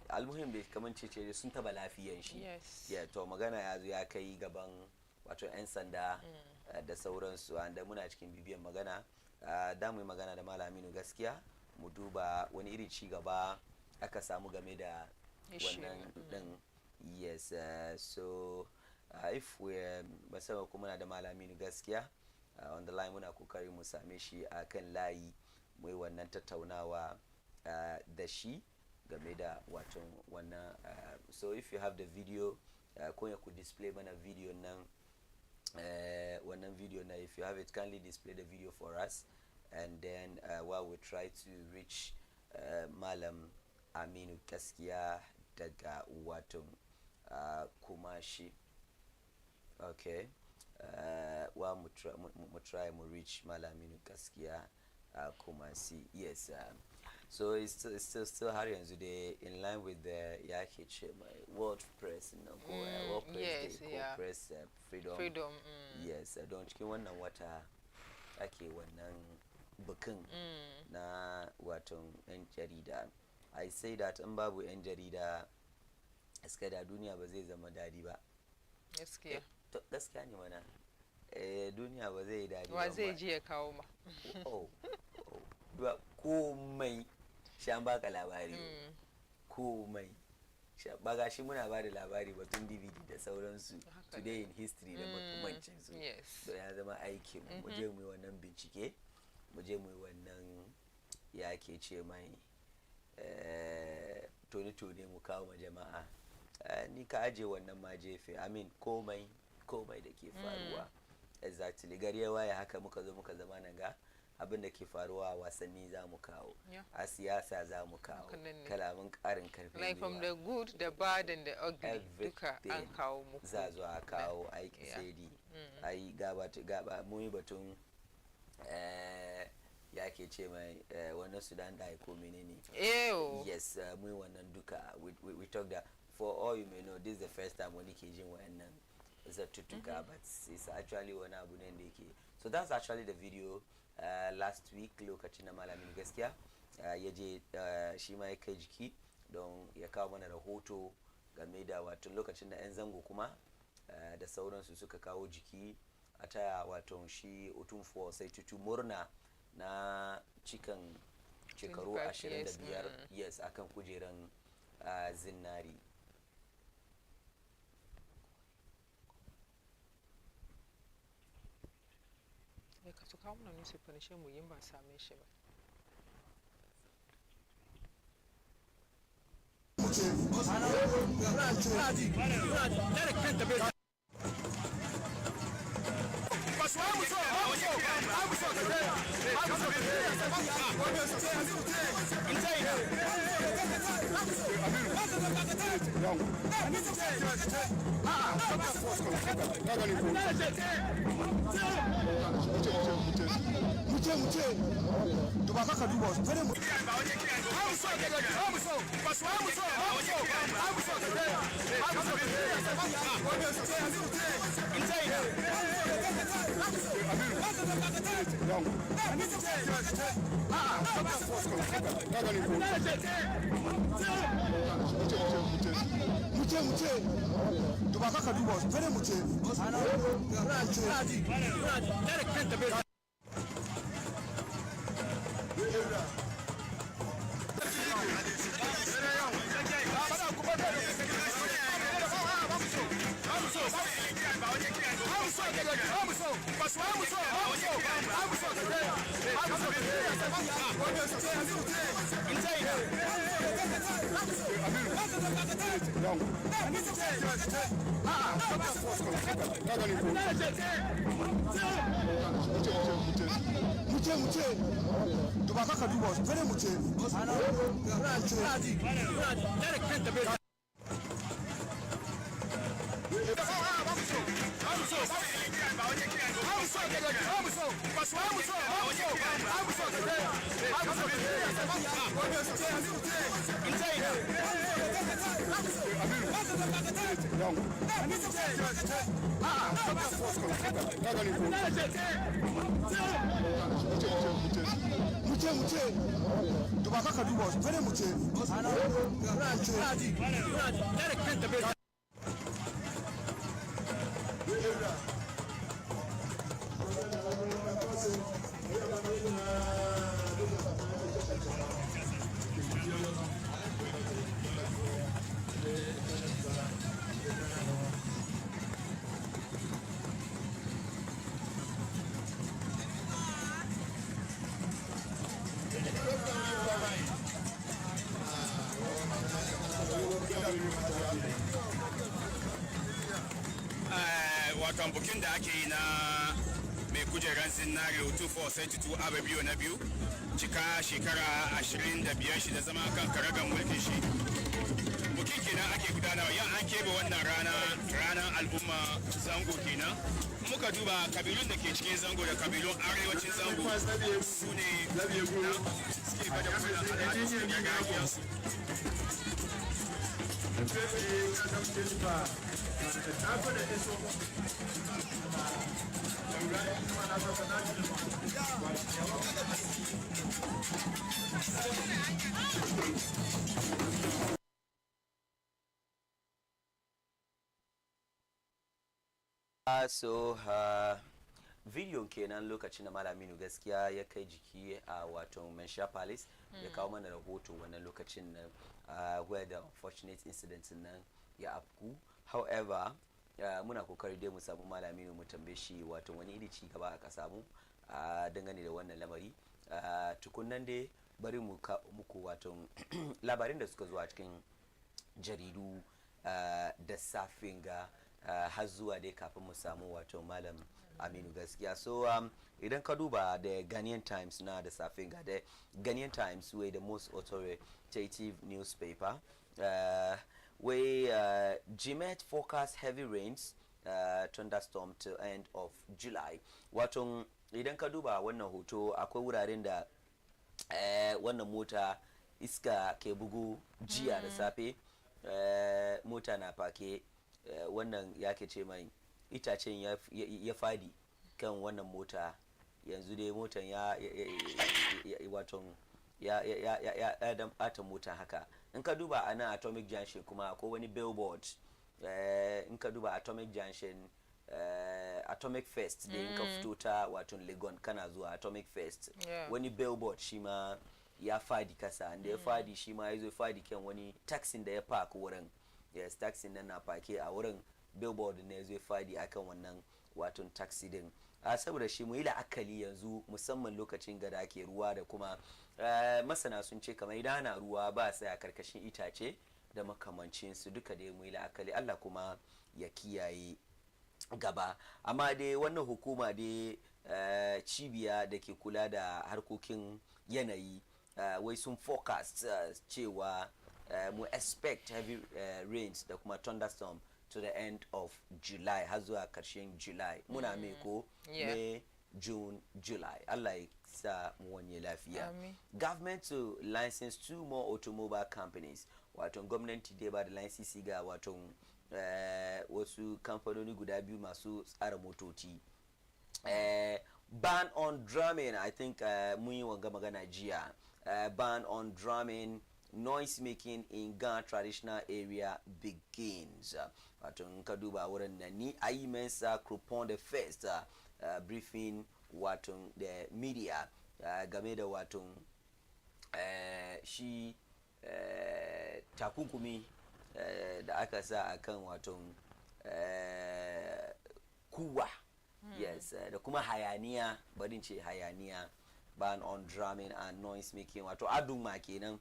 almuhim da kaman cece sun taba lafiyan shi, ya to magana ya zo ya kai gaban wato 'yan sanda da sauransu, da muna cikin bibiyan magana da mu yi magana da Malaminu gaskiya mu duba wani irin ci gaba aka samu game da wannan din. Yes, so if we basama kuma na da Malaminu gaskiya on the line muna kokari mu same shi a kan layi mu yi wannan tattaunawa da shi game da wato wannan so if you have the video ko ya ku display mana video nan wannan video na, if you have it kindly display the video for us, and then while we try to reach Malam Aminu gaskiya daga wato Kumashi. Okay, while mu try mu reach Malam Aminu gaskiya Kumasi. Yes, so it's still har yanzu dai in line with the yake ce mai world press no world press day, press freedom. Yes, don cikin wannan wata ake wannan bukin na wato yan jarida. I say that in babu yan jarida gaskiya da duniya ba zai zama dadi ba. Gaskiya gaskiya ne mana duniya ba zai dadi ba. Wa zai je ya kawo ma komai shan baka labari komai baga shi muna ba da labari batun DVD da sauransu today in history da makamancin su, so ya zama aikin mu je mu yi wannan bincike, mu je mu yi wannan ya ke ce mai tone mu kawo ma jama'a. Ni ka aje wannan ma jefe, amin komai da ke faruwa exactly gari ya waye haka muka zo muka zama nan ga abin da ke faruwa a wasanni za mu kawo, a siyasa za mu kawo kalamin karin karfi, like from the good, the bad and the ugly duka an kawo muku za zo a kawo aiki sai di ai gaba mu yi batun ya ke ce mai wannan Sudan da ko menene yes mu yi wannan duka we talk that for all you may know this is the first time wani ke jin wayannan zattutuka but it's actually wani abu ne da yake, so that's actually the video last week lokacin na Malamin gaskiya ya je shi ma ya kai jiki don ya kawo mana rahoto game da wato lokacin da 'yan zango kuma da sauransu suka kawo jiki a taya wato shi Otunfuo Osatutu murna na cikan shekaru 25 yes akan kujeran zinari. Ka to kawo mana newspaper ne shi mu yin ba same shi ba. Wato bukin da ake yi na mai kujeran zinare 2432 ababiyo na biyu cika shekara 25 shi da zama kan karagan mulkin shi. Bukin kenan ake gudanarwa yan an kebe wannan ranar al'umma zango kenan. Muka duba kabilun da ke cikin zango da kabilun arewacin zango su ne suke bada wannan al'adu da gargajiyarsu. video kenan lokacin da Malaminu gaskiya ya kai jiki a wato Mansha Palace ya kawo mana rahoto wannan lokacin nan where the unfortunate incident nan ya afku. However, muna kokari dai mu samu Malaminu mu tambaye shi wato wani iri ci gaba aka samu dangane da wannan lamari. Tukunnan dai bari muku wato labarin da suka zo a cikin jaridu da safin ga har zuwa dai kafin mu samu wato Malam Aminu gaskiya. So idan ka duba the Ghanaian Times na da safin ga the Ghanaian Times were the most authoritative newspaper where GMET forecast heavy rains thunderstorm till end of July. Wato idan ka duba wannan hoto akwai wuraren da wannan mota iska ke bugu jiya da safe mota na fake wannan yake ce mai itacen ya fadi kan wannan mota yanzu dai motan ya dan bata mota haka. In ka duba a nan Atomic Junction kuma ko wani billboard in ka duba Atomic Junction Atomic Fest da in ka fito ta wato Legon kana zuwa Atomic Fest wani billboard shi ma ya fadi kasa da ya fadi shi ma ya zo fadi kan wani taxi da ya park wurin. Yes, taxi nan na parke a wurin billboard ne zai fadi akan wannan wato taxi din. Saboda shi mu yi la'akali yanzu musamman lokacin gada ake ruwa da kuma masana sun ce kamar idan ana ruwa ba sai a karkashin itace da makamancin su duka dai mu yi la'akari Allah kuma ya kiyaye gaba. Amma dai wannan hukuma dai cibiya da ke kula da harkokin yanayi wai sun forecast cewa mu expect heavy rains da kuma thunderstorm to the end of July har zuwa karshen July. Muna mai ko May, June, July. Allah ya sa mu wanye lafiya. Government to license 2 more automobile companies. Wato gwamnati dai ba da license ga wato wasu kamfanoni guda biyu masu tsara motoci. Ban on drumming, I think mun yi wanga magana jiya. Ban on drumming, noise making in Ghana traditional area begins. Wato ka duba wurin nan ni ayi mensa Crupon the first briefing wato the media game da wato shi takunkumi da aka sa akan wato kuwa yes da kuma hayaniya barin ce hayaniya ban on drumming and noise making wato aduma kenan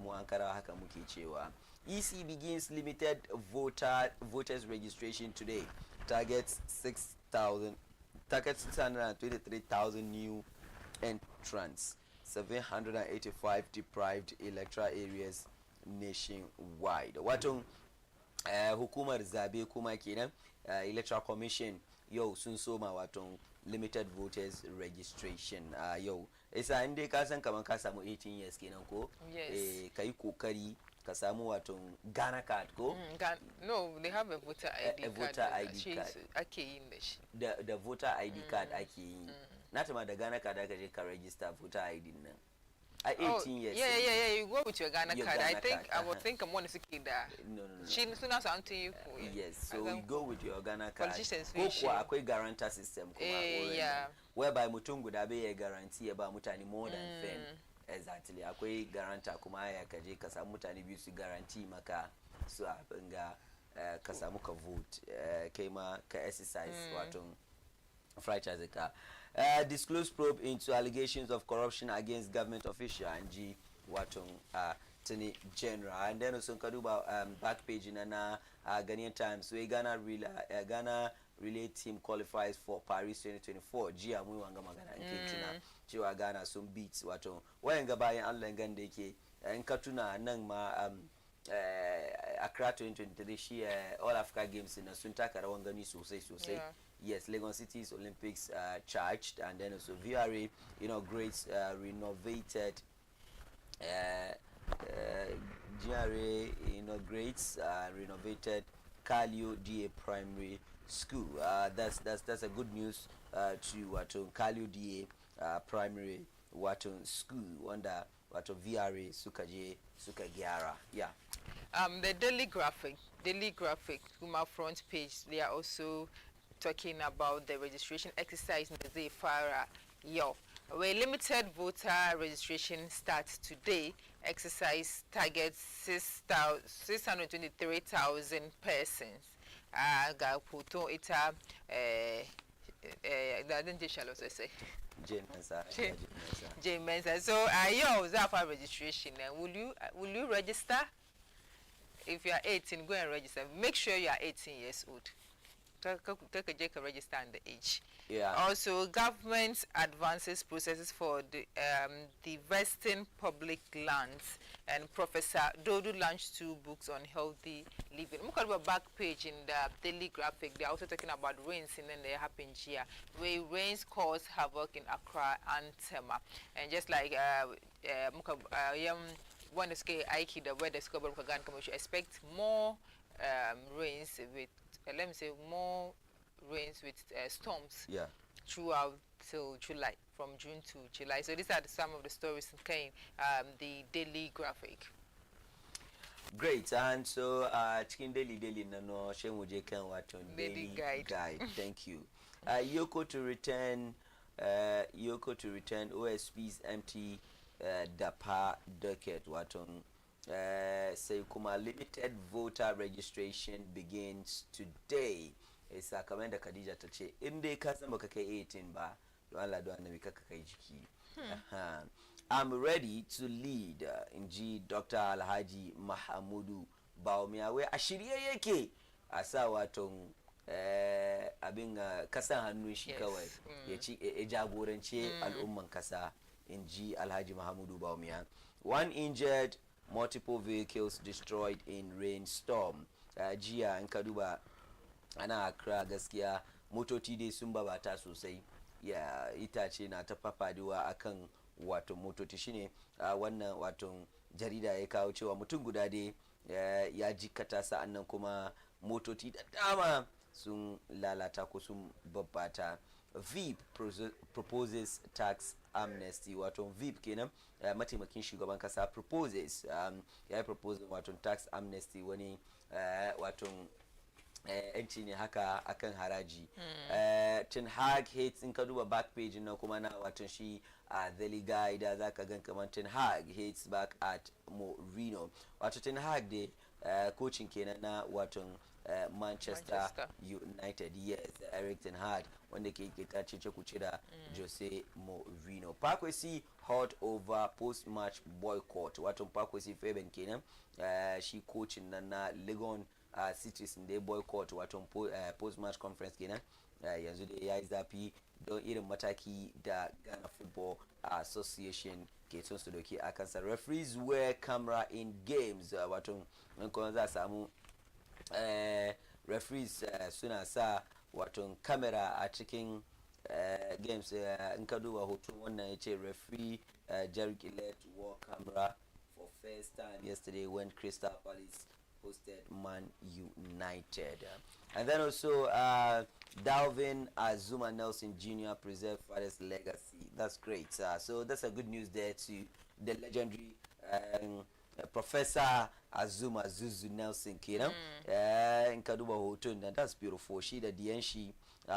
mu an karawa haka muke cewa. EC begins limited voters registration today. Targets 623,000 new entrants, 785 deprived electoral areas nationwide. Wato hukumar zabe kuma kenan electoral commission yau sun soma wato limited voters registration yau isa inda ka san kaman ka samu 18 years kenan ko kai kokari ka samu wato Ghana card ko no they have a voter ID a voter ID card ake yin da shi da voter ID card ake yi na tama da Ghana card aka je ka register voter ID nan. 18 years. Yeah. You go with your Ghana card. I think I would think I'm one to that. No. She soon something you. Yes. So you go with your Ghana card. Politicians Go kwa akwai guarantor system kuma yeah. Whereby mutum guda bai ya guarantee ba mutane more than 10. Exactly. Akwai guarantor kuma ya kaje ka samu mutane biyu su guarantee maka su abinga ka samu ka vote kai ma ka exercise wato franchise ka. Disclosed probe into allegations of corruption against government official and G Watong Attorney General. And then also kaduba back page in Ghanaian Times. So Ghana relay team qualifies for Paris 2024. G amu wanga magana nketuna. Chiwa Ghana some beats Watong. Waenga bayan anlengan deke nkatuna nang ma Accra 2023 she All Africa Games in Suntaka Rawangani sosai. Yes, Lagos City's Olympics charged, and then also VRA inaugurates renovated GRA inaugurates renovated Kalio DA Primary School. That's a good news to Kalio DA Primary School under VRA Sukagiara. Yeah. The Daily Graphic, Kuma front page, they are also talking about the registration exercise in the Zefara Yo. Where limited voter registration starts today, exercise targets 623,000 persons. Gaputo ita Mensa. So yo Zafa registration. Will you register? If you are 18, go and register. Make sure you are 18 years old. Take a register and the age. Yeah. Also, government advances processes for the divesting public lands, and Professor Dodo launched 2 books on healthy living. Look at the back page in the Daily Graphic. They are also talking about rains and then they happen here, where rains cause havoc in Accra and Tema, and just like when the scale Aiki the weather discovered we should expect more rains with let me say more rains with storms throughout till July, from June to July. So these are some of the stories in the Daily Graphic. Great, and so Chicken Daily no Shemuje can waton Daily Guide. Thank you. Yoko to return OSP's empty Dapa docket waton. Say kuma limited voter registration begins today. Isa kamar da Khadija ta ce in dai ka san baka kai 18 ba don Allah don annabi kaka kai jiki. I'm ready to lead in G Dr. Alhaji Mahamudu Bawumia wai a shirye yake a sa wato abin kasan hannun shi kawai ya ci jagorance al'umman kasa in ji Alhaji Mahamudu Bawumia. One injured, multiple vehicles destroyed in rainstorm. Jiya in ka duba ana Accra gaskiya motoci dai sun babata sosai, ya itace na ta fafadewa akan wato motoci shine wannan wato jarida ya kawo cewa mutum guda dai ya jikata, sa'annan kuma motoci da dama sun lalata ko sun babbata. VIP proposes tax amnesty, wato VIP kenan mataimakin shugaban kasa proposes ya propose wato tax amnesty, wani wato yanci ne haka akan haraji. Ten Hag hates, in ka duba back page na kuma na wato shi Daily Guide za ka gan kamar Ten Hag hates back at Mourinho. Wato Ten Hag dai coaching kenan na wato Manchester United, yes, Eric Ten Hag wanda ke cece kuce da Jose Mourinho. Parkwesi hot over post match boycott, wato Parkwesi Fabian kenan shi coaching na Legon cities in the boycott wato post match conference kenan yanzu da yayi zafi don irin mataki da Ghana Football Association ke son su doke a kansa. Referees wear camera in games, wato in kuma za samu referees suna sa wato camera a cikin games. In ka duba hoton wannan yace referee Jerry Gillett wore camera for first time yesterday when Crystal Palace hosted Man United. And then also Dalvin Azuma Nelson Jr. preserved father's legacy. That's great. So that's a good news there to the legendary Professor Azuma Zuzu Nelson kenan. In ka duba hoton nan, that's beautiful. Shi da diyan shi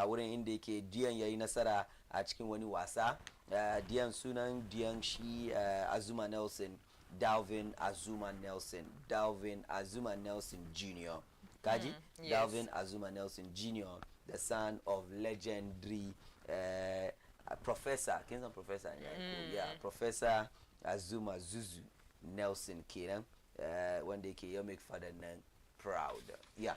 wurin inda yake diyan yayi nasara a cikin wani wasa. Diyan sunan diyan shi Azuma Nelson, Dalvin Azuma Nelson, Dalvin Azuma Nelson Jr. Kaji? Yes. Dalvin Azuma Nelson Jr., the son of legendary Professor, Kingston Professor, yeah, Professor Azuma Zuzu Nelson kenan, one day you make father nan proud. Yeah.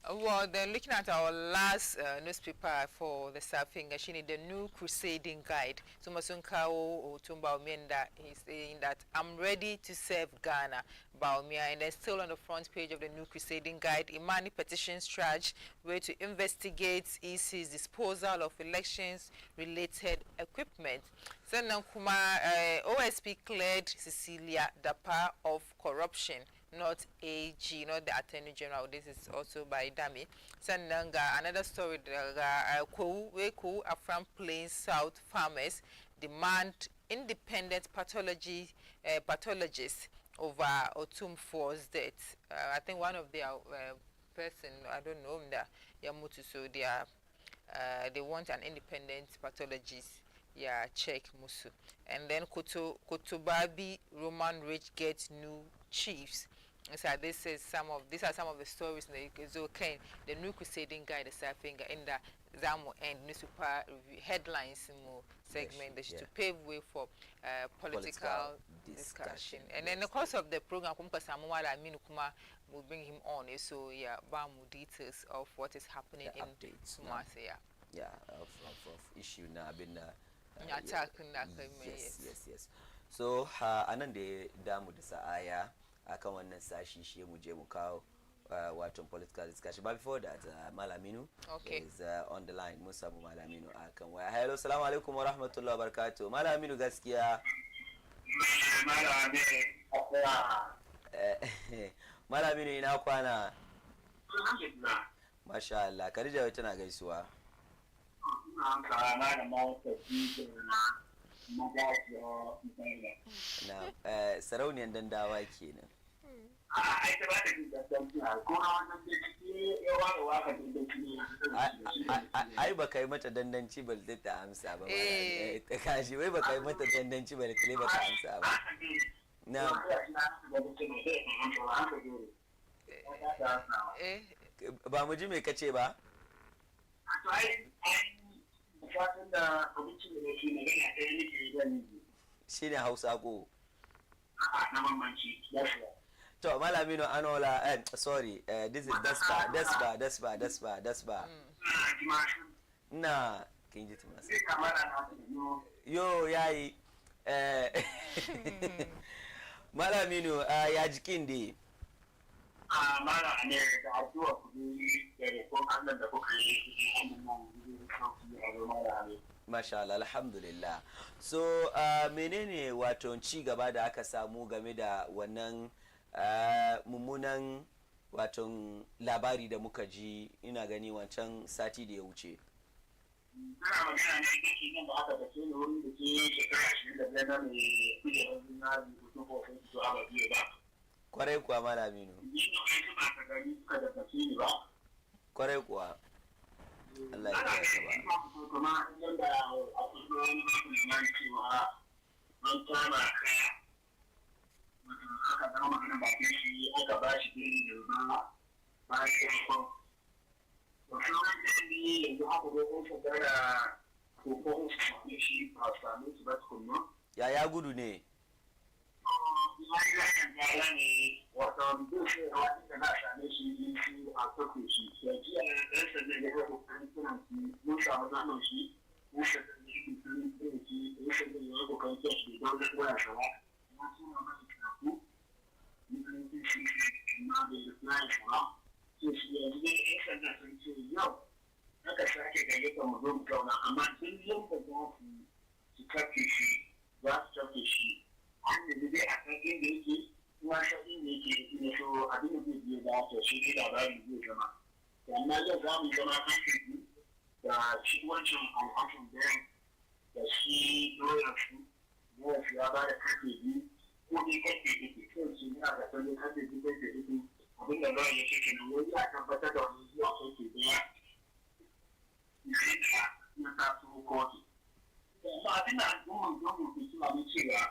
Well, then looking at our last newspaper for the Safiya, she need the new crusading guide. So Masunkao Otumba Omienda is saying that I'm ready to serve Ghana, Baumia, and then still on the front page of the new crusading guide, Imani petitions charge where to investigate EC's disposal of elections-related equipment. So Kuma OSP cleared Cecilia Dapa of corruption, not AG, not the Attorney General. This is also by Dami. Sandanga, another story, Afram Plains South farmers demand independent pathologists over Otum 4's death. I think one of their person, I don't know, Yamutu, so they want an independent pathologist. Yeah, check Musu. And then Kotobabi Roman Rich gets new chiefs. So these are some of the stories in the new crusading guide, the Safiya in the Zamo and newspaper review headlines segment to pave way for political discussion. And then the course of the program, will bring him on. So yeah, Bamu details of what is happening in Kumasi. Yeah, of issue now been yes. So anan da damu da sa'aya akan wannan sashi shi mu je mu kawo wato political discussion. But before that, Malaminu is on the line. Musa Malaminu akan waya. Hello, assalamu alaikum wa rahmatullahi wa barakatuh. Malaminu gaskiya. Malaminu ina kwana? Masha Allah. Khadija wai tana gaisuwa. Na sarauniyan dandawa kenan. Ai ba kai mata dandanci ba ta amsa ba. Kashi wai ba kai mata dandanci ba ta ba ta amsa ba. Na ba mu ji me kace ba? Shi ne Hausa ko? Na mamanci, to malamino anola sorry this is despa na kinji timasa yo yayi malamino ya jikin dai mara ne da addu'a kudi da ko Allah da kuka yi Masha Allah, alhamdulillah. So menene wato ci gaba da aka samu game da wannan mummunan wato labari da muka ji ina gani wancan sati da ya wuce? Ana magana ne kake nan da aka tafi ne wurin da ke shekara 25 na mai kujerar zinari da kuma wasu su aba biyu ba. Kwarai kuwa malaminu. Kwarai kuwa. Allah ya kasa ba. Kuma yadda a kusa wani bakin cewa an kama kaya. Mutum aka zama magana bakin shi aka ba shi ɗin da ba bayan ya kwan. Wasu wani yanzu aka zo kun shagara ko ko su shi ba su sami su ba tukunna. Ya gudu ne? ya ne wata dushe a wata da na same shi a kwakwai shi da jiya ɗan sanda ya ga kokarin suna shi mun samu zanen shi mun sanda ne shi kokarin suna shi ɗan sanda ya ga kokarin suna shi don zai waya shawa na suna masu kinaku mun kan shi na da ya na ya shawa sai shi yanzu ne ɗan sanda sun ce yau aka sake gayyata mu zo mu zauna amma duk yadda za su kafe shi za su kafe shi an da dai a kan inda yake kuma shi inda yake ne so abin da zai biyo da ta shi ne labari zai zama amma yau za mu zama kan shi da shi wancan alhassan bayan da shi doyar su ya ba da karfe biyu ko dai karfe ɗaya kan su ne a gasar da karfe biyu karfe ɗaya abin da zai ya ce kenan wani a tabbatar da wani zuwa karfe ɗaya yayin da ya taso kotu amma abin da al'ummar gwamnati ke cewa ne cewa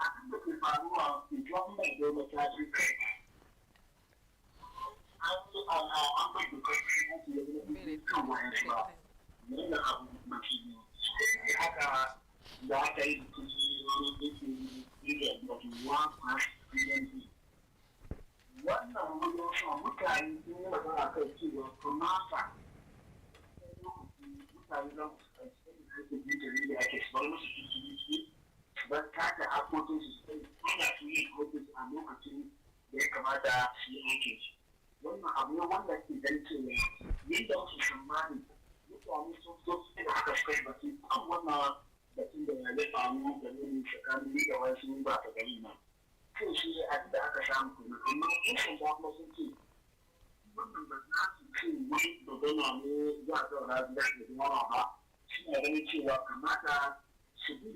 abin da ke faruwa ke gwamnati da matakin kai an bai da kai ake yi kan wani ba yana abu mafi ne haka da aka yi da kuji wani da ke yi da wato wannan wurin sa mutane sun yi magana kai cewa kamata mutane za su kai da ake bar musu cikin don taka hakokin su sai ana su yi hakokin a lokacin da ya kamata su yi aikin su wannan abu ne wanda ke dan cewa yadda wasu tsammani mutane sun so su da aka kai batu kan wannan batun da ya faru da ne tsakanin da wasu ba ta gari na kai shi abin da aka samu kuma amma in sun ba kuma sun ce wannan ba za su ce wani da gana ne za a zauna da yawa ba shi ne ganin cewa kamata su bi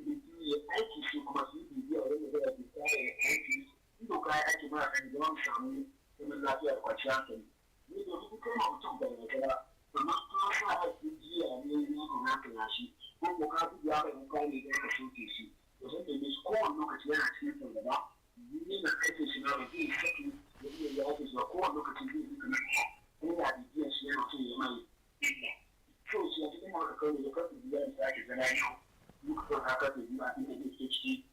ya aiki su kuma su yi bibiya wanda zai yi tsara aiki ido kayan aiki mara kan zama samu zaman lafiya da kwanciyar hankali ne da duk kai mutum da ya gara amma ka sa aiki jiya ne na kamata ya shi ko ka biya mai mukami da ka soke shi to sai da shi kowane lokaci yana cikin fargaba ne na aiki shi na bai saki da iya ya aiki shi kowane lokaci zai yi kamar ko ya bibiya shi yana so ya mai illa so shi a cikin maka kawai da kafin biya da ake zana yau muka son haka da biyu a cikin da ke ciki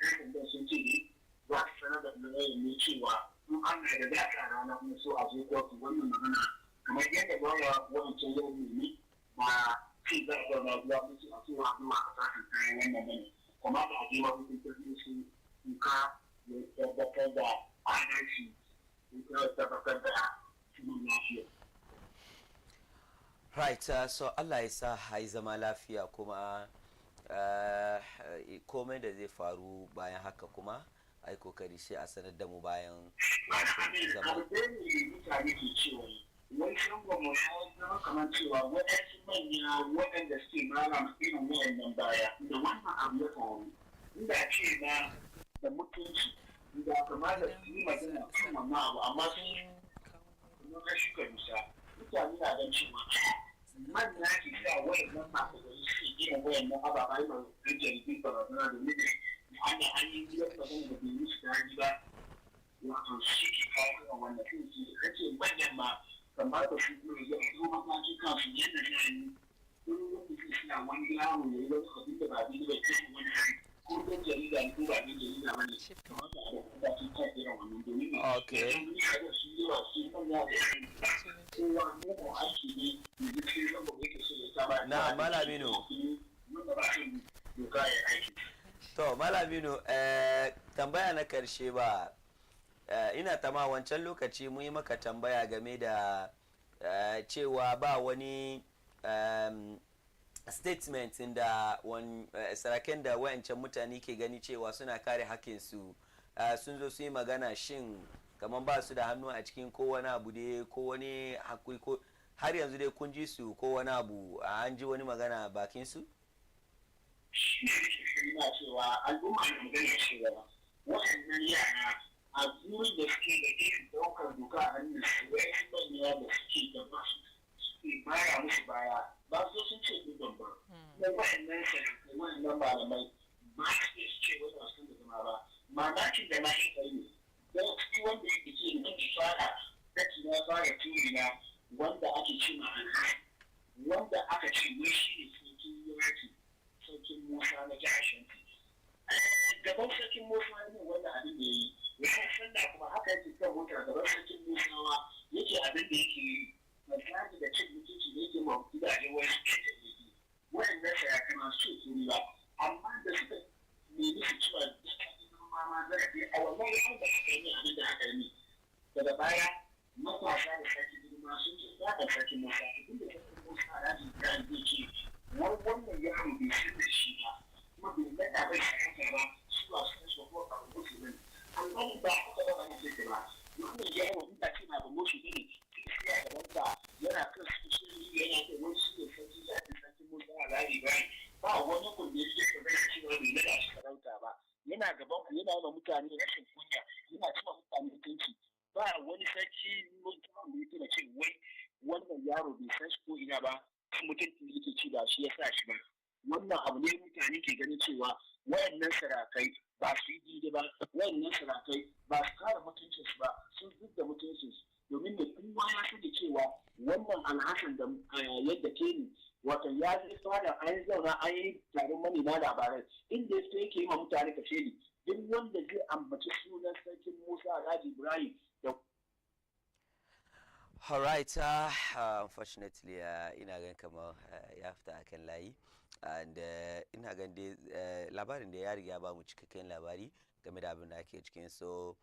rashin da sun ce ne za su sanar da lurayen ne cewa in an na da daga rana kuma so a zo kotu wannan magana kamar yadda ba wa wancan yau ne ba ci za a zauna zuwa musu a cewa zuwa a sashen kayan wannan bane kuma da ake wa hukuntar su ka ya tabbatar da adalci ya tabbatar da sunan lafiya. Right, so Allah ya sa hai zama lafiya kuma komai da zai faru bayan haka kuma ai kokari shi a sanar da mu bayan zama. Mutane ke cewa wai shan gwamna ya zama kamar cewa waɗansu manya waɗanda suke mara irin wayannan baya da wannan abu ya faru inda ce na da mutunci da kamata su yi magana kan wannan abu amma sun kuma kashi ka bisa mutane na don cewa manya ke sa wayannan masu da su gina wayannan ababai da rijiyar barazana da nake ana hanyar gidan magana da bai musu daji ba wato shi ke kawo kan wannan kai ce kace manyan ma kamar da su kuma ya zo mataki kansu yadda shi ne wani lokaci suna wani yaro ya yi wani abin da ba bi da kai wani hari ko ɗan jarida ko ba ɗan jarida ba ne kamata a da kuma kan irin wannan domin ne Okay. mun kada su yawa su manya da yan kowa mugun aiki ne da duk sai zama yake so ya saba na Malamino wanda ba su doka ya aiki. to Malamino tambaya na karshe ba ina tama wancan lokaci mun yi maka tambaya game da cewa ba wani statement da saraken da wayancan mutane ke gani cewa suna kare hakinsu sun zo su yi magana shin kamar ba su da hannu a cikin ko wani abu dai ko wani hakuri ko har yanzu dai kun ji su ko wani abu an ji wani magana bakin su? Shi ne na cewa al'umma na magana cewa waɗannan yara a burin da suke da irin ɗaukar doka a hannun su wai manya da suke da ba su suke baya musu baya ba su sun ce dukkan ba kuma waɗannan sanakai waɗannan malamai ba su ne su ce wani wasu da zama ba mamakin da na shi kai ne don ciki wanda yake ce da kan fara kaki na fara turi na wanda ake ce ma wanda aka ce wai shi ne sarkin yaki sarkin musa na jihar shanti gaban sarkin musa ne wanda abin da ya yi ya san da kuma haka yake kan motar gaban sarkin musawa yake abin da yake yi misali da cin mutunci da yake ma gidajen wasu da yake waɗannan sayaka masu tsori ba amma da suka nemi su ci ba ma zarafi a wannan yawan da aka yi abin da aka yi daga baya matasa da sarki girma sun ce za a sarki musa abin da sarki musa a rajin kayan zai ce wannan yaro bai san da shi ba kuma bai nada bai sarrafa ba su ba su kasu ko a rubu su bane amma ba a taɓa wani zai ba wannan yaro inda ce na bamu shi bane sai a gaban ka yana kan su shi yana kai wani shi ne sarki ya ce sarki musa a rajin ba wani kun da ya ce bai shi ba bai nada shi sarauta ba yana gaban ku yana yi mutane rashin kunya yana cima mutane mutunci ba wani sarki mutum da yake da ce wai wannan yaro bai san shi ko ina ba mutunci da yake ci ba shi ya sa shi ba wannan abu ne mutane ke ganin cewa wayannan sarakai ba su yi daidai ba wayannan sarakai ba su kare mutuncin su ba sun zub da mutuncin su domin da kowa ya sani cewa wannan alhassan da yadda ke ni wato ya zai fara an zauna an yi taron manema labarai inda ya yake yi ma mutane kashe ni duk wanda zai ambaci sunan sarkin musa alhaji ibrahim da alright unfortunately ina gan kamar ya fita akan layi and ina gan dai labarin da ya riga ba mu cikakken labari game da abin da ake cikin so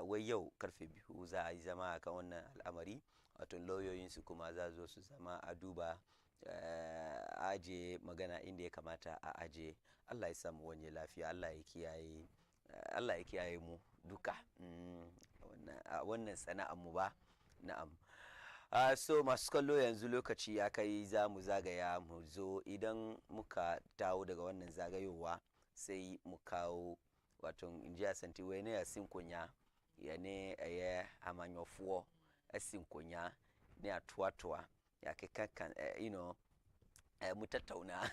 wai yau karfe 2 za a yi zama akan wannan al'amari wato lauyoyinsu kuma za zo su zama a duba aje magana inda ya kamata a aje. Allah ya samu wani lafiya, Allah ya kiyaye mu duka wannan sana'ar mu ba na'am. So masu kallo yanzu lokaci ya kai za mu zagaya mu zo idan muka dawo daga wannan zagayowa sai mu kawo wato inji asanti wai ne ya sinkonya ya ne ya amanyofuo asinkonya ne atuatua ya kan mu tattauna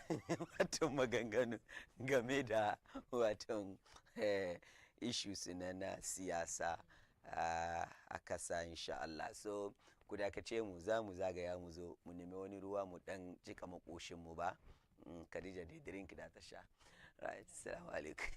wato maganganu game da wato issues na siyasa a kasa insha Allah. So ku dakace mu za mu zagaya mu zo mu nemi wani ruwa mu dan jika makoshin mu ba. Khadija dai drink da ta sha. Right, assalamu alaikum.